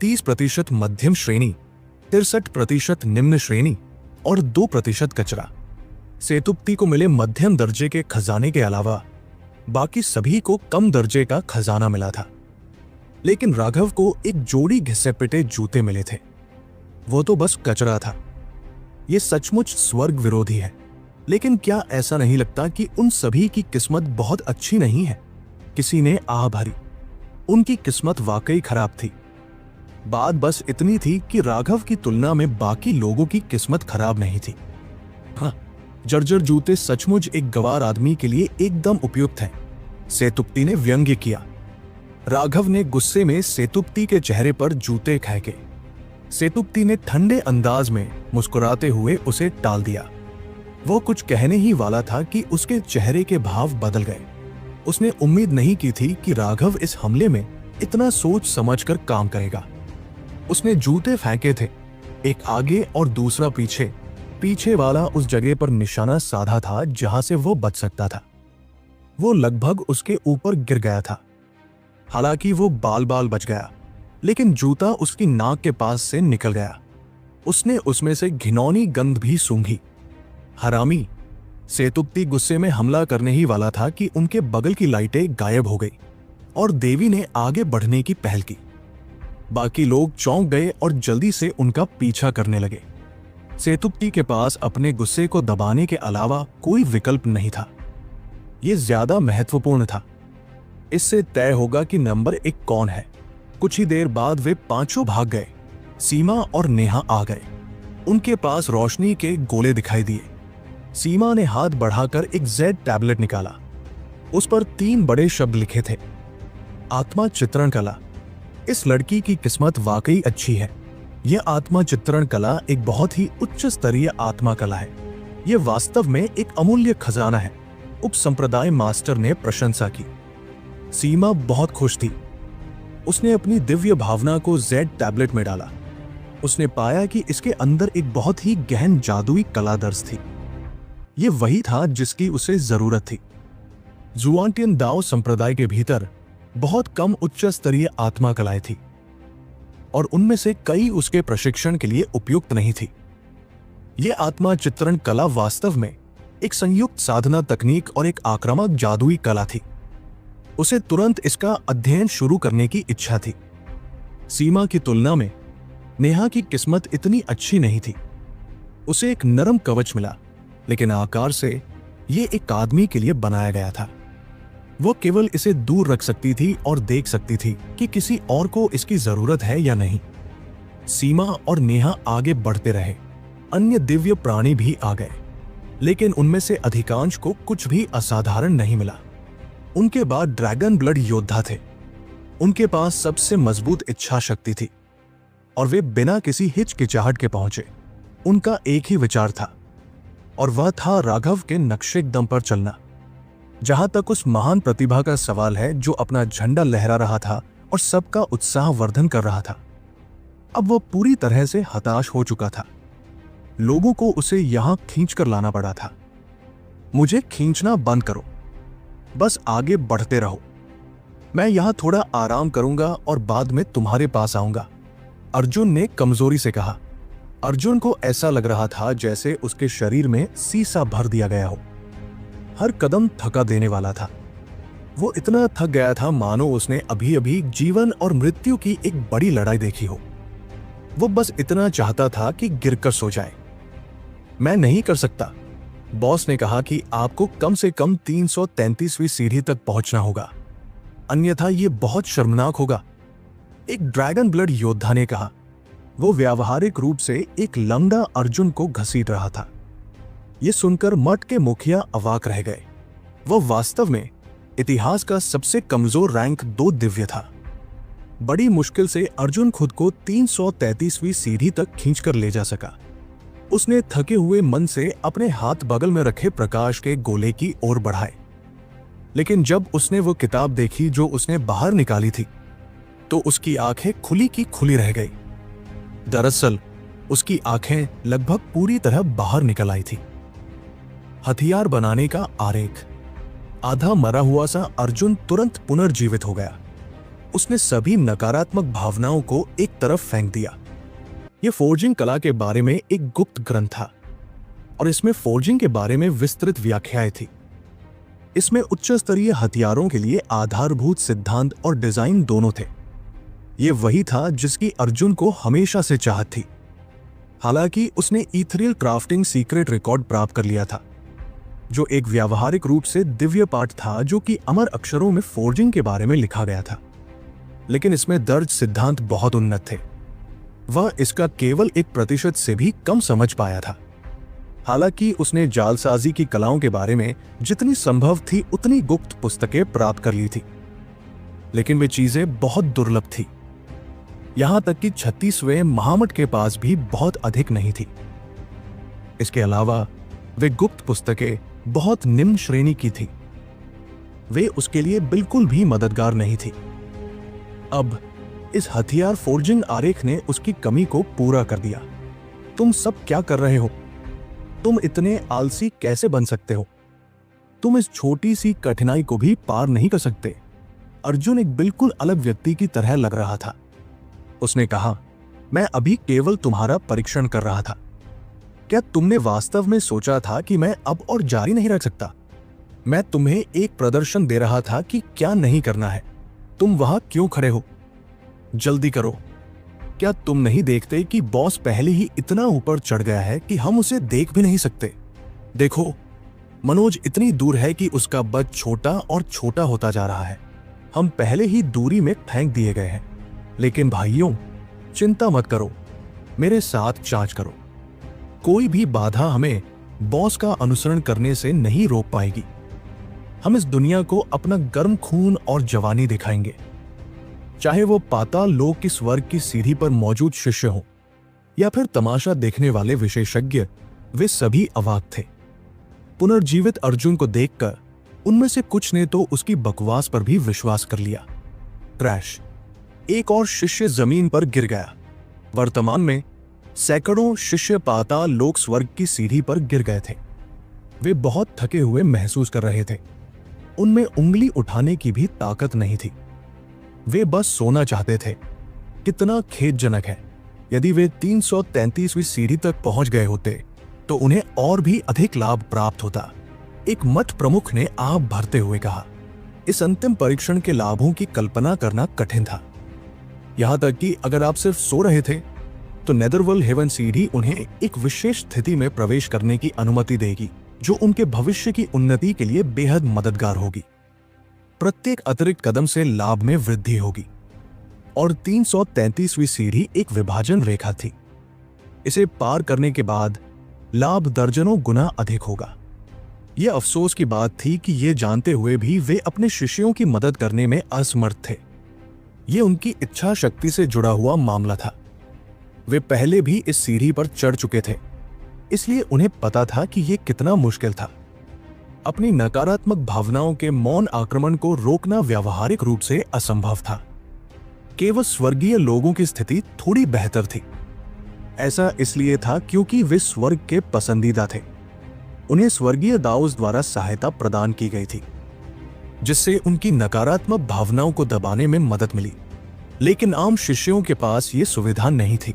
30% मध्यम श्रेणी, 63% निम्न श्रेणी और 2% कचरा। सेतुपति को मिले मध्यम दर्जे के खजाने के अलावा बाकी सभी को कम दर्जे का खजाना मिला था। लेकिन राघव को एक जोड़ी घिसे पिटे जूते मिले थे। वो तो बस कचरा था। ये सचमुच स्वर्ग विरोधी है। लेकिन क्या ऐसा नहीं लगता कि उन सभी की किस्मत बहुत अच्छी नहीं है? किसी ने आह भरी। उनकी किस्मत वाकई खराब थी। बात बस इतनी थी कि राघव की तुलना में बाकी लोगों की किस्मत खराब नहीं थी। हाँ, जर्जर जूते सचमुच एक गवार आदमी के लिए एकदम उपयुक्त हैं, सेतुपति ने व्यंग्य किया। राघव ने गुस्से में सेतुपति के चेहरे पर जूते फेंके। सेतुपति ने ठंडे अंदाज में मुस्कुराते हुए उसे टाल दिया। वो कुछ कहने ही वाला था कि उसके चेहरे के भाव बदल गए। उसने उम्मीद नहीं की थी कि राघव इस हमले में इतना सोच समझकर काम करेगा। उसने जूते फेंके थे, एक आगे और दूसरा पीछे। पीछे वाला उस जगह पर निशाना साधा था जहां से वो बच सकता था। वो लगभग उसके ऊपर गिर गया था। हालांकि वो बाल बाल बच गया, लेकिन जूता उसकी नाक के पास से निकल गया। उसने उसमें से घिनौनी गंध भी सूंघी। हरामी! सेतुपति गुस्से में हमला करने ही वाला था कि उनके बगल की लाइटें गायब हो गई और देवी ने आगे बढ़ने की पहल की। बाकी लोग चौंक गए और जल्दी से उनका पीछा करने लगे। सेतुपति के पास अपने गुस्से को दबाने के अलावा कोई विकल्प नहीं था। यह ज्यादा महत्वपूर्ण था। इससे तय होगा कि नंबर 1 कौन है। कुछ ही देर बाद वे पांचों भाग गए। सीमा और नेहा आ गए। उनके पास रोशनी के गोले दिखाई दिए। सीमा ने हाथ बढ़ाकर एक जेड टैबलेट निकाला। उस पर 3 बड़े शब्द लिखे थे, आत्मा चित्रण कला। इस लड़की की किस्मत वाकई अच्छी है। यह आत्मा चित्रण कला एक बहुत ही उच्च स्तरीय आत्मा कला है। यह वास्तव में एक अमूल्य खजाना है, उपसंप्रदाय मास्टर ने प्रशंसा की। सीमा बहुत खुश थी। उसने अपनी दिव्य भावना को जेड टैबलेट में डाला। उसने पाया कि इसके अंदर एक बहुत ही गहन जादुई कला दर्ज थी। यह वही था जिसकी उसे जरूरत थी। जुआंटियन दाओ संप्रदाय के भीतर बहुत कम उच्च स्तरीय आत्मा कलाएं थी और उनमें से कई उसके प्रशिक्षण के लिए उपयुक्त नहीं थी। यह आत्मा चित्रण कला वास्तव में एक संयुक्त साधना तकनीक और एक आक्रामक जादुई कला थी। उसे तुरंत इसका अध्ययन शुरू करने की इच्छा थी। सीमा की तुलना में नेहा की किस्मत इतनी अच्छी नहीं थी। उसे एक नरम कवच मिला, लेकिन आकार से यह एक आदमी के लिए बनाया गया था। वो केवल इसे दूर रख सकती थी और देख सकती थी कि किसी और को इसकी जरूरत है या नहीं। सीमा और नेहा आगे बढ़ते रहे। अन्य दिव्य प्राणी भी आ गए, लेकिन उनमें से अधिकांश को कुछ भी असाधारण नहीं मिला। उनके बाद ड्रैगन ब्लड योद्धा थे। उनके पास सबसे मजबूत इच्छा शक्ति थी और वे बिना किसी हिचकिचाहट के पहुंचे। उनका एक ही विचार था और वह था राघव के नक्शे दम पर चलना। जहां तक उस महान प्रतिभा का सवाल है जो अपना झंडा लहरा रहा था और सबका उत्साह वर्धन कर रहा था, अब वो पूरी तरह से हताश हो चुका था। लोगों को उसे यहां खींचकर लाना पड़ा था। मुझे खींचना बंद करो, बस आगे बढ़ते रहो। मैं यहां थोड़ा आराम करूंगा और बाद में तुम्हारे पास आऊंगा, अर्जुन ने कमजोरी से कहा। अर्जुन को ऐसा लग रहा था जैसे उसके शरीर में सीसा भर दिया गया हो। हर कदम थका देने वाला था। वो इतना थक गया था मानो उसने अभी अभी जीवन और मृत्यु की एक बड़ी लड़ाई देखी हो। वो बस इतना चाहता था कि गिरकर सो जाए। मैं नहीं कर सकता। बॉस ने कहा कि आपको कम से कम 333वीं सीढ़ी तक पहुंचना होगा, अन्यथा यह बहुत शर्मनाक होगा, एक ड्रैगन ब्लड योद्धा ने कहा। वो व्यावहारिक रूप से एक लंगड़ा अर्जुन को घसीट रहा था। यह सुनकर मठ के मुखिया अवाक रह गए। वह वास्तव में इतिहास का सबसे कमजोर रैंक 2 दिव्य था। बड़ी मुश्किल से अर्जुन खुद को 333वीं सीढ़ी तक खींचकर ले जा सका। उसने थके हुए मन से अपने हाथ बगल में रखे प्रकाश के गोले की ओर बढ़ाए, लेकिन जब उसने वो किताब देखी जो उसने बाहर निकाली थी, तो उसकी आंखें खुली की खुली रह गई। दरअसल उसकी आंखें लगभग पूरी तरह बाहर निकल आई थी। हथियार बनाने का आरेख। आधा मरा हुआ सा अर्जुन तुरंत पुनर्जीवित हो गया। उसने सभी नकारात्मक भावनाओं को एक तरफ फेंक दिया। यह फोर्जिंग कला के बारे में एक गुप्त ग्रंथ था और इसमें फोर्जिंग के बारे में विस्तृत व्याख्याएं थी। इसमें उच्च स्तरीय हथियारों के लिए आधारभूत सिद्धांत और डिजाइन दोनों थे। यह वही था जिसकी अर्जुन को हमेशा से चाहत थी। हालांकि उसने इथेरियल क्राफ्टिंग सीक्रेट रिकॉर्ड प्राप्त कर लिया था, जो एक व्यावहारिक रूप से दिव्य पाठ था जो कि अमर अक्षरों में फोर्जिंग के बारे में लिखा गया था। लेकिन इसमें दर्ज सिद्धांत बहुत उन्नत थे। वह इसका केवल 1% से भी कम समझ पाया था। हालांकि उसने जालसाजी की कलाओं के बारे में जितनी संभव थी उतनी गुप्त पुस्तकें प्राप्त कर ली थी, लेकिन वे चीजें बहुत दुर्लभ थी। यहां तक कि 36वें महामठ के पास भी बहुत अधिक नहीं थी। इसके अलावा वे गुप्त पुस्तकें बहुत निम्न श्रेणी की थी। वे उसके लिए बिल्कुल भी मददगार नहीं थी। अब इस हथियार फोर्जिंग आरेख ने उसकी कमी को पूरा कर दिया। तुम सब क्या कर रहे हो? तुम इतने आलसी कैसे बन सकते हो? तुम इस छोटी सी कठिनाई को भी पार नहीं कर सकते। अर्जुन एक बिल्कुल अलग व्यक्ति की तरह लग रहा था। उसने कहा, मैं अभी केवल तुम्हारा परीक्षण कर रहा था। क्या तुमने वास्तव में सोचा था कि मैं अब और जारी नहीं रख सकता? मैं तुम्हें एक प्रदर्शन दे रहा था कि क्या नहीं करना है। तुम वहां क्यों खड़े हो? जल्दी करो। क्या तुम नहीं देखते कि बॉस पहले ही इतना ऊपर चढ़ गया है कि हम उसे देख भी नहीं सकते? देखो, मनोज इतनी दूर है कि उसका बल छोटा और छोटा होता जा रहा है। हम पहले ही दूरी में फेंक दिए गए हैं। लेकिन भाइयों, चिंता मत करो, मेरे साथ जांच करो। कोई भी बाधा हमें बॉस का अनुसरण करने से नहीं रोक पाएगी। हम इस दुनिया को अपना गर्म खून और जवानी दिखाएंगे। चाहे वो पाताल लोक की स्वर्ग की सीढ़ी पर मौजूद शिष्य हो या फिर तमाशा देखने वाले विशेषज्ञ, वे सभी अवाक थे। पुनर्जीवित अर्जुन को देखकर उनमें से कुछ ने तो उसकी बकवास पर भी विश्वास कर लिया। क्रैश। एक और शिष्य जमीन पर गिर गया। वर्तमान में सैकड़ों शिष्य पाताल लोक स्वर्ग की सीढ़ी पर गिर गए थे। वे बहुत थके हुए महसूस कर रहे थे। उनमें उंगली उठाने की भी ताकत नहीं थी। वे बस सोना चाहते थे। कितना खेदजनक है। यदि वे 333वीं सीढ़ी तक पहुंच गए होते तो उन्हें और भी अधिक लाभ प्राप्त होता, एक मठ प्रमुख ने आह भरते हुए कहा। इस अंतिम परीक्षण के लाभों की कल्पना करना कठिन था। यहां तक कि अगर आप सिर्फ सो रहे थे तो नेदरवर्ल्ड हेवन सीढ़ी उन्हें एक विशेष स्थिति में प्रवेश करने की अनुमति देगी, जो उनके भविष्य की उन्नति के लिए बेहद मददगार होगी। प्रत्येक अतिरिक्त कदम से लाभ में वृद्धि होगी और 333वीं सीढ़ी एक विभाजन रेखा थी। इसे पार करने के बाद लाभ दर्जनों गुना अधिक होगा। यह अफसोस की बात थी कि ये जानते हुए भी वे अपने शिष्यों की मदद करने में असमर्थ थे। यह उनकी इच्छा शक्ति से जुड़ा हुआ मामला था। वे पहले भी इस सीढ़ी पर चढ़ चुके थे, इसलिए उन्हें पता था कि यह कितना मुश्किल था। अपनी नकारात्मक भावनाओं के मौन आक्रमण को रोकना व्यावहारिक रूप से असंभव था। केवल स्वर्गीय लोगों की स्थिति थोड़ी बेहतर थी। ऐसा इसलिए था क्योंकि वे स्वर्ग के पसंदीदा थे। उन्हें स्वर्गीय दाऊस द्वारा सहायता प्रदान की गई थी, जिससे उनकी नकारात्मक भावनाओं को दबाने में मदद मिली। लेकिन आम शिष्यों के पास ये सुविधा नहीं थी।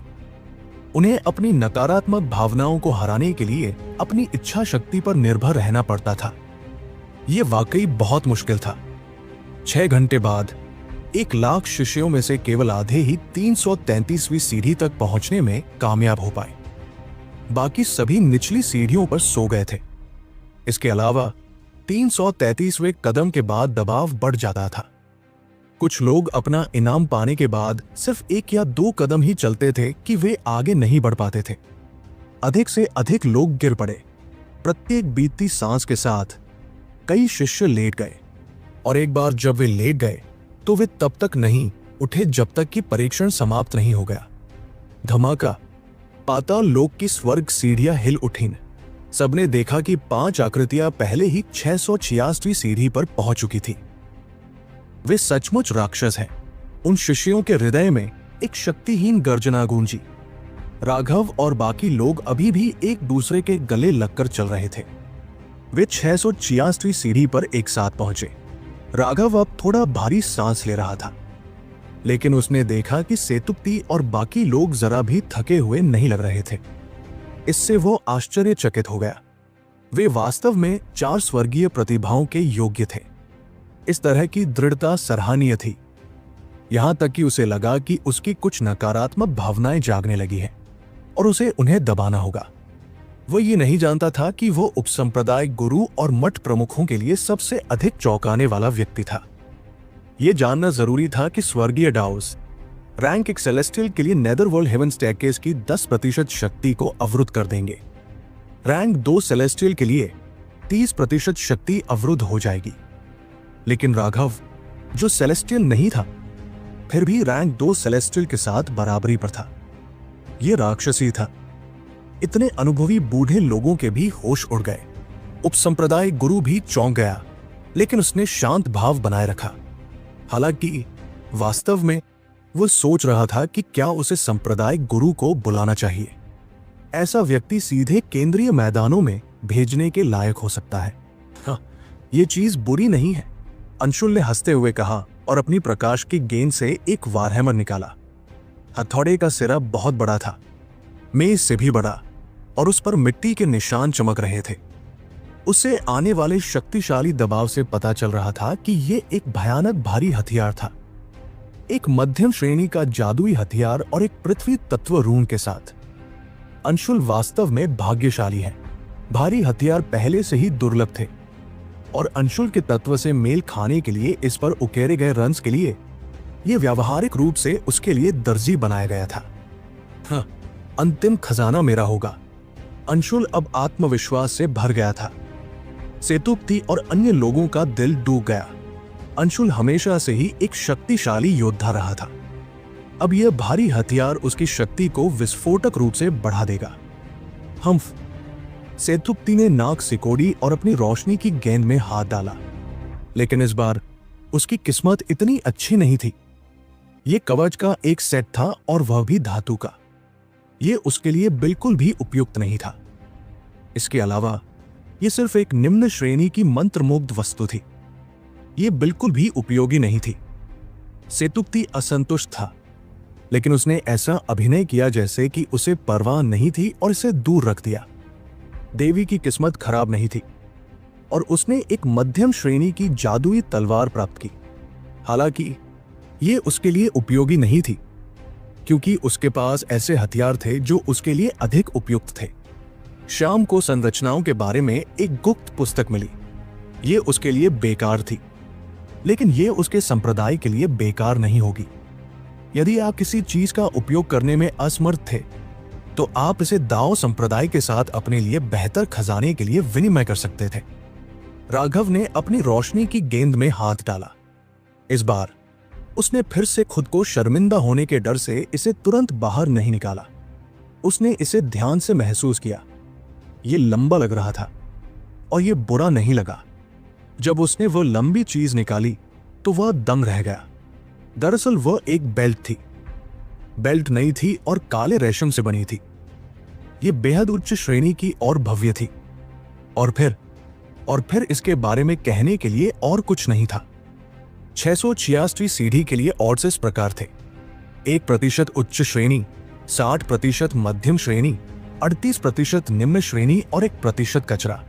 उन्हें अपनी नकारात्मक भावनाओं को हराने के लिए अपनी इच्छा शक्ति पर निर्भर रहना पड़ता था। यह वाकई बहुत मुश्किल था। 6 घंटे बाद 1,00,000 शिष्यों में से केवल आधे ही 333वीं सीढ़ी तक पहुंचने में कामयाब हो पाए। बाकी सभी निचली सीढ़ियों पर सो गए थे। इसके अलावा 333वें कदम के बाद दबाव बढ़ जाता था। कुछ लोग अपना इनाम पाने के बाद सिर्फ 1 या 2 कदम ही चलते थे कि वे आगे नहीं बढ़ पाते थे। अधिक से अधिक लोग गिर पड़े। प्रत्येक बीतती सांस के साथ कई शिष्य लेट गए, और एक बार जब वे लेट गए तो वे तब तक नहीं उठे जब तक कि परीक्षण समाप्त नहीं हो गया। धमाका! पाताल लोक की स्वर्ग सीढ़ियां हिल उठीं। सबने देखा कि 5 आकृतियां पहले ही 666वीं सीढ़ी पर पहुंच चुकी थी। वे सचमुच राक्षस हैं। उन शिष्यों के हृदय में एक शक्तिहीन गर्जना गूंजी। राघव और बाकी लोग अभी भी एक दूसरे के गले लगकर चल रहे थे। वे 666वीं सीढ़ी पर एक साथ पहुंचे। राघव अब थोड़ा भारी सांस ले रहा था, लेकिन उसने देखा कि सेतुपति और बाकी लोग जरा भी थके हुए नहीं लग रहे थे। इससे वो आश्चर्यचकित हो गया। वे वास्तव में 4 स्वर्गीय प्रतिभाओं के योग्य थे। इस तरह की दृढ़ता सराहनीय थी। यहां तक कि उसे लगा कि उसकी कुछ नकारात्मक भावनाएं जागने लगी हैं और उसे उन्हें दबाना होगा। वो ये नहीं जानता था कि वो उपसंप्रदाय गुरु और मठ प्रमुखों के लिए सबसे अधिक चौंकाने वाला व्यक्ति था। यह जानना जरूरी था कि स्वर्गीय दाऊस रैंक 1 सेलेस्टियल के लिए नेदरवर्ल्ड हेवन स्टेयरकेस की 10% शक्ति को अवरुद्ध कर देंगे। रैंक 2 सेलेस्टियल के लिए 30% शक्ति अवरुद्ध हो जाएगी। लेकिन राघव, जो सेलेस्टियल नहीं था, फिर भी रैंक 2 सेलेस्टियल के साथ बराबरी पर था। यह राक्षसी था। इतने अनुभवी बूढ़े लोगों के भी होश उड़ गए। उपसंप्रदाय गुरु भी चौंक गया, लेकिन उसने शांत भाव बनाए रखा। हालांकि वास्तव में वो सोच रहा था कि क्या उसे संप्रदाय गुरु को बुलाना चाहिए। ऐसा व्यक्ति सीधे केंद्रीय मैदानों में भेजने के लायक हो सकता है। हाँ, ये चीज बुरी नहीं है, अंशुल ने हंसते हुए कहा और अपनी प्रकाश की गेंद से एक वारहैमर निकाला। हथौड़े का सिरा बहुत बड़ा था, मेज से भी बड़ा, और उस पर मिट्टी के निशान चमक रहे थे। उसे आने वाले शक्तिशाली दबाव से पता चल रहा था कि यह एक भयानक भारी हथियार था। एक मध्यम श्रेणी का जादुई हथियार और एक पृथ्वी तत्व रून के साथ। अंशुल वास्तव में भाग्यशाली है। भारी हथियार पहले से ही दुर्लभ थे, और अंशुल के तत्व से मेल खाने के लिए इस पर उकेरे गए रंस के लिए यह व्यावहारिक रूप से उसके लिए दर्जी बनाया गया था। हाँ, अंतिम खजाना मेरा होगा। अंशुल अब आत्मविश्वास से भर गया था। सेतुपति और अन्य लोगों का दिल डूब गया। अंशुल हमेशा से ही एक शक्तिशाली योद्धा रहा था। अब यह भारी हथियार उसकी शक्ति को विस्फोटक रूप से बढ़ा देगा। हम्फ! सेतुपति ने नाक सिकोड़ी और अपनी रोशनी की गेंद में हाथ डाला, लेकिन इस बार उसकी किस्मत इतनी अच्छी नहीं थी। यह कवच का एक सेट था, और वह भी धातु का। यह उसके लिए बिल्कुल भी उपयुक्त नहीं था। इसके अलावा यह सिर्फ एक निम्न श्रेणी की मंत्रमुग्ध वस्तु थी। यह बिल्कुल भी उपयोगी नहीं थी। सेतुपति असंतुष्ट था, लेकिन उसने ऐसा अभिनय किया जैसे कि उसे परवाह नहीं थी और इसे दूर रख दिया। देवी की किस्मत खराब नहीं थी, और उसने एक मध्यम श्रेणी की जादुई तलवार प्राप्त की। हालांकि यह उसके लिए उपयोगी नहीं थी, क्योंकि उसके पास ऐसे हथियार थे जो उसके लिए अधिक उपयुक्त थे। शाम को संरचनाओं के बारे में एक गुप्त पुस्तक मिली। यह उसके लिए बेकार थी, लेकिन यह उसके संप्रदाय के लिए बेकार नहीं होगी। यदि आप किसी चीज का उपयोग करने में असमर्थ थे, तो आप इसे दाओ संप्रदाय के साथ अपने लिए बेहतर खजाने के लिए विनिमय कर सकते थे। राघव ने अपनी रोशनी की गेंद में हाथ डाला। इस बार उसने फिर से खुद को शर्मिंदा होने के डर से इसे तुरंत बाहर नहीं निकाला। उसने इसे ध्यान से महसूस किया। यह लंबा लग रहा था, और यह बुरा नहीं लगा। जब उसने वह लंबी चीज निकाली तो वह दंग रह गया। दरअसल वह एक बेल्ट थी। बेल्ट नई थी और काले रेशम से बनी थी। ये बेहद उच्च श्रेणी की और भव्य थी। और फिर इसके बारे में कहने के लिए और कुछ नहीं था। 686 सीढ़ी के लिए ऑड्स इस प्रकार थे: 1% उच्च श्रेणी, 60% मध्यम श्रेणी, 38% निम्न श्रेणी और 1% कचरा।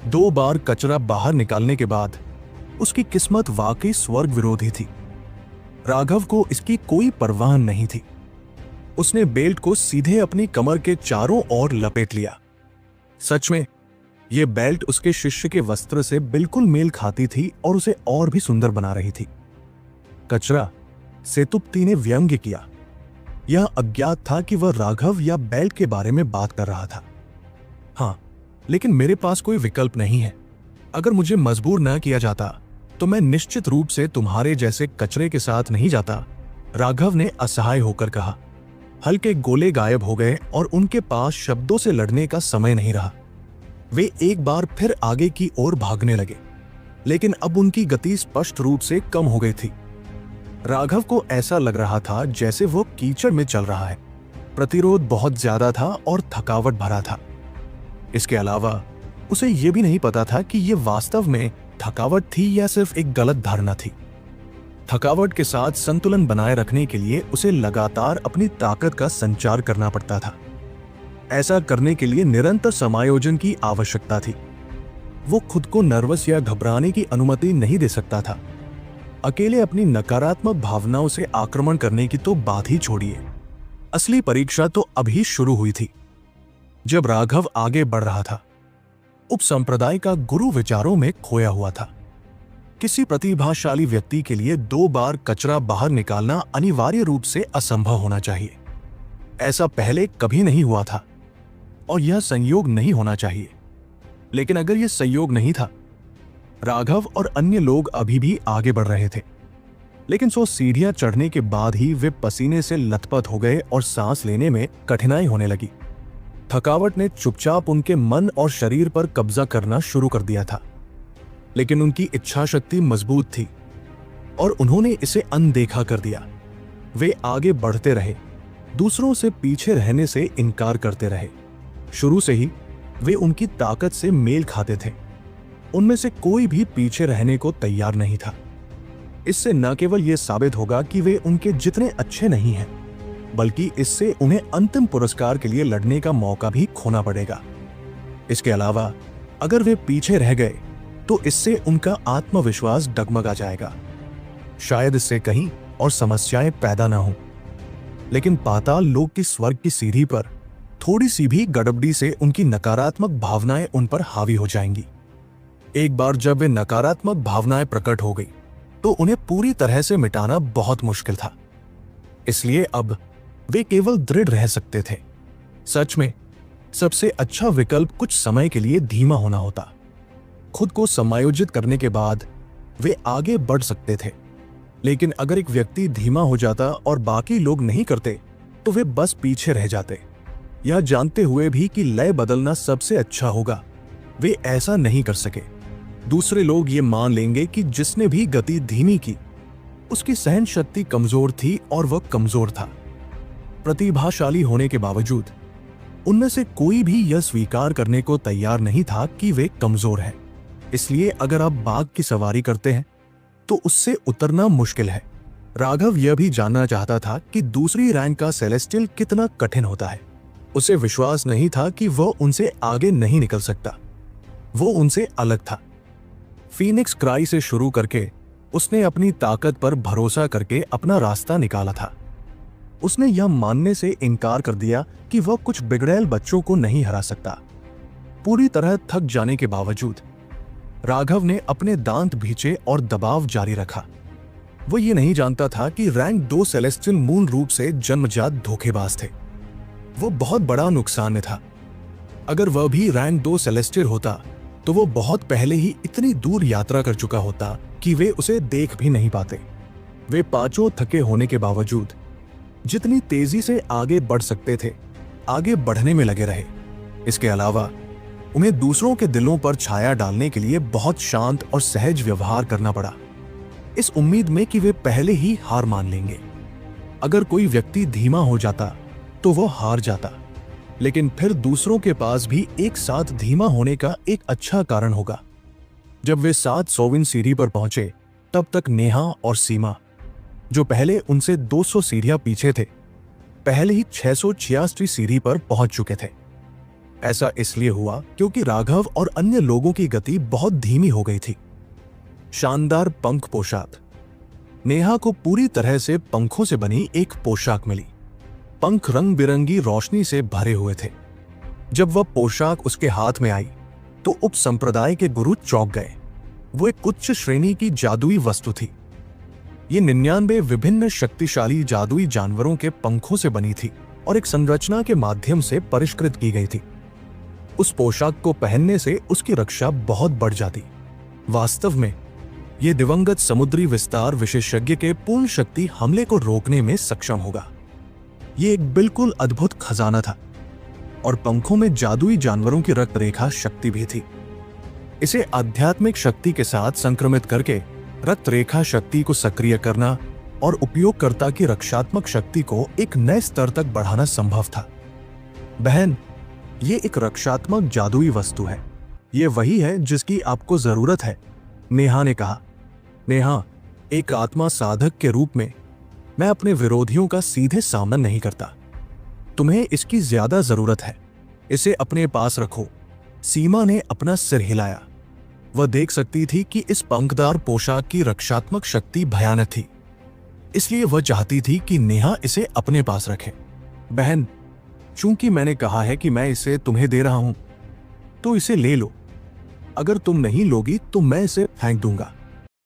2 बार कचरा बाहर निकालने के बाद उसकी किस्मत वाकई स्वर्ग विरोधी थी। राघव को इसकी कोई परवाह नहीं थी। उसने बेल्ट को सीधे अपनी कमर के चारों ओर लपेट लिया। सच में यह बेल्ट उसके शिष्य के वस्त्र से बिल्कुल मेल खाती थी और उसे और भी सुंदर बना रही थी। कचरा, सेतुपति ने व्यंग्य किया। यह अज्ञात था कि वह राघव या बेल्ट के बारे में बात कर रहा था। हाँ, लेकिन मेरे पास कोई विकल्प नहीं है। अगर मुझे मजबूर न किया जाता तो मैं निश्चित रूप से तुम्हारे जैसे कचरे के साथ नहीं जाता, राघव ने असहाय होकर कहा। हल्के गोले गायब हो गए और उनके पास शब्दों से लड़ने का समय नहीं रहा। वे एक बार फिर आगे की ओर भागने लगे, लेकिन अब उनकी गति स्पष्ट रूप से कम हो गई थी। राघव को ऐसा लग रहा था जैसे वो कीचड़ में चल रहा है। प्रतिरोध बहुत ज्यादा था और थकावट भरा था। इसके अलावा उसे यह भी नहीं पता था कि यह वास्तव में थकावट थी या सिर्फ एक गलत धारणा थी। थकावट के साथ संतुलन बनाए रखने के लिए उसे लगातार अपनी ताकत का संचार करना पड़ता था। ऐसा करने के लिए निरंतर समायोजन की आवश्यकता थी। वो खुद को नर्वस या घबराने की अनुमति नहीं दे सकता था। अकेले अपनी नकारात्मक भावनाओं से आक्रमण करने की तो बात ही छोड़िए। असली परीक्षा तो अभी शुरू हुई थी। जब राघव आगे बढ़ रहा था, उपसंप्रदाय का गुरु विचारों में खोया हुआ था। किसी प्रतिभाशाली व्यक्ति के लिए 2 बार कचरा बाहर निकालना अनिवार्य रूप से असंभव होना चाहिए। ऐसा पहले कभी नहीं हुआ था और यह संयोग नहीं होना चाहिए। लेकिन अगर यह संयोग नहीं था, राघव और अन्य लोग अभी भी आगे बढ़ रहे थे। लेकिन 100 सीढ़ियां चढ़ने के बाद ही वे पसीने से लथपथ हो गए और सांस लेने में कठिनाई होने लगी। थकावट ने चुपचाप उनके मन और शरीर पर कब्जा करना शुरू कर दिया था, लेकिन उनकी इच्छा शक्ति मजबूत थी और उन्होंने इसे अनदेखा कर दिया। वे आगे बढ़ते रहे, दूसरों से पीछे रहने से इनकार करते रहे। शुरू से ही वे उनकी ताकत से मेल खाते थे। उनमें से कोई भी पीछे रहने को तैयार नहीं था। इससे न केवल यह साबित होगा कि वे उनके जितने अच्छे नहीं हैं, बल्कि इससे उन्हें अंतिम पुरस्कार के लिए लड़ने का मौका भी खोना पड़ेगा। इसके अलावा अगर वे पीछे रह गए तो इससे उनका आत्मविश्वास डगमगा जाएगा। शायद इससे कहीं और समस्याएं पैदा न हों, लेकिन पाताल लोक की स्वर्ग की सीढ़ी पर थोड़ी सी भी गड़बड़ी से उनकी नकारात्मक भावनाएं उन पर हावी हो जाएंगी। एक बार जब वे नकारात्मक भावनाएं प्रकट हो गई तो उन्हें पूरी तरह से मिटाना बहुत मुश्किल था। इसलिए अब वे केवल दृढ़ रह सकते थे। सच में सबसे अच्छा विकल्प कुछ समय के लिए धीमा होना होता। खुद को समायोजित करने के बाद वे आगे बढ़ सकते थे। लेकिन अगर एक व्यक्ति धीमा हो जाता और बाकी लोग नहीं करते तो वे बस पीछे रह जाते। यह जानते हुए भी कि लय बदलना सबसे अच्छा होगा, वे ऐसा नहीं कर सके। दूसरे लोग ये मान लेंगे कि जिसने भी गति धीमी की उसकी सहन शक्ति कमजोर थी और वह कमजोर था। प्रतिभाशाली होने के बावजूद उनमें से कोई भी यह स्वीकार करने को तैयार नहीं था कि वे कमजोर हैं। इसलिए अगर आप बाघ की सवारी करते हैं तो उससे उतरना मुश्किल है। राघव यह भी जानना चाहता था कि दूसरी रैंक का सेलेस्टियल कितना कठिन होता है। उसे विश्वास नहीं था कि वह उनसे आगे नहीं निकल सकता। वो उनसे अलग था। फीनिक्स क्राई से शुरू करके उसने अपनी ताकत पर भरोसा करके अपना रास्ता निकाला था। उसने यह मानने से इनकार कर दिया कि वह कुछ बिगड़ैल बच्चों को नहीं हरा सकता। पूरी तरह थक जाने के बावजूद राघव ने अपने दांत भींचे और दबाव जारी रखा। वो ये नहीं जानता था कि रैंक 2 सेलेस्टियल मूल रूप से जन्मजात धोखेबाज थे। वो बहुत बड़ा नुकसान में था। अगर वह भी रैंक 2 सेलेस्टियल होता तो वो बहुत पहले ही इतनी दूर यात्रा कर चुका होता कि वे उसे देख भी नहीं पाते। वे पांचों थके होने के बावजूद जितनी तेजी से आगे बढ़ सकते थे, आगे बढ़ने में लगे रहे। इसके अलावा उन्हें दूसरों के दिलों पर छाया डालने के लिए बहुत शांत और सहज व्यवहार करना पड़ा, इस उम्मीद में कि वे पहले ही हार मान लेंगे। अगर कोई व्यक्ति धीमा हो जाता तो वो हार जाता, लेकिन फिर दूसरों के पास भी एक साथ धीमा होने का एक अच्छा कारण होगा। जब वे 700वीं सीढ़ी पर पहुंचे, तब तक नेहा और सीमा, जो पहले उनसे 200 सीढ़ियां पीछे थे, पहले ही 686 सीढ़ी पर पहुंच चुके थे। ऐसा इसलिए हुआ क्योंकि राघव और अन्य लोगों की गति बहुत धीमी हो गई थी। शानदार पंख पोशाक। नेहा को पूरी तरह से पंखों से बनी एक पोशाक मिली। पंख रंग बिरंगी रोशनी से भरे हुए थे। जब वह पोशाक उसके हाथ में आई तो उप संप्रदाय के गुरु चौंक गए। वो एक उच्च श्रेणी की जादुई वस्तु थी। ये 99 विभिन्न शक्तिशाली जादुई जानवरों के पंखों से बनी थी और एक संरचना के माध्यम से परिष्कृत की गई थी। उस पोशाक को पहनने से उसकी रक्षा बहुत बढ़ जाती। वास्तव में यह दिवंगत समुद्री विस्तार विशेषज्ञ के पूर्ण शक्ति हमले को रोकने में सक्षम होगा। यह एक बिल्कुल अद्भुत खजाना था और पंखों में जादुई जानवरों की रक्त रेखा शक्ति भी थी। इसे आध्यात्मिक शक्ति के साथ संक्रमित करके रक्त रेखा शक्ति को सक्रिय करना और उपयोगकर्ता की रक्षात्मक शक्ति को एक नए स्तर तक बढ़ाना संभव था। बहन, ये एक रक्षात्मक जादुई वस्तु है। ये वही है जिसकी आपको जरूरत है, नेहा ने कहा। नेहा, एक आत्मा साधक के रूप में मैं अपने विरोधियों का सीधे सामना नहीं करता। तुम्हें इसकी ज्यादा जरूरत है। इसे अपने पास रखो। सीमा ने अपना सिर हिलाया। वह देख सकती थी कि इस पंखदार पोशाक की रक्षात्मक शक्ति भयानक थी, इसलिए वह चाहती थी कि नेहा इसे अपने पास रखे। बहन, चूंकि मैंने कहा है कि मैं इसे तुम्हें दे रहा हूं, तो इसे ले लो। अगर तुम नहीं लोगी तो मैं इसे फेंक दूंगा।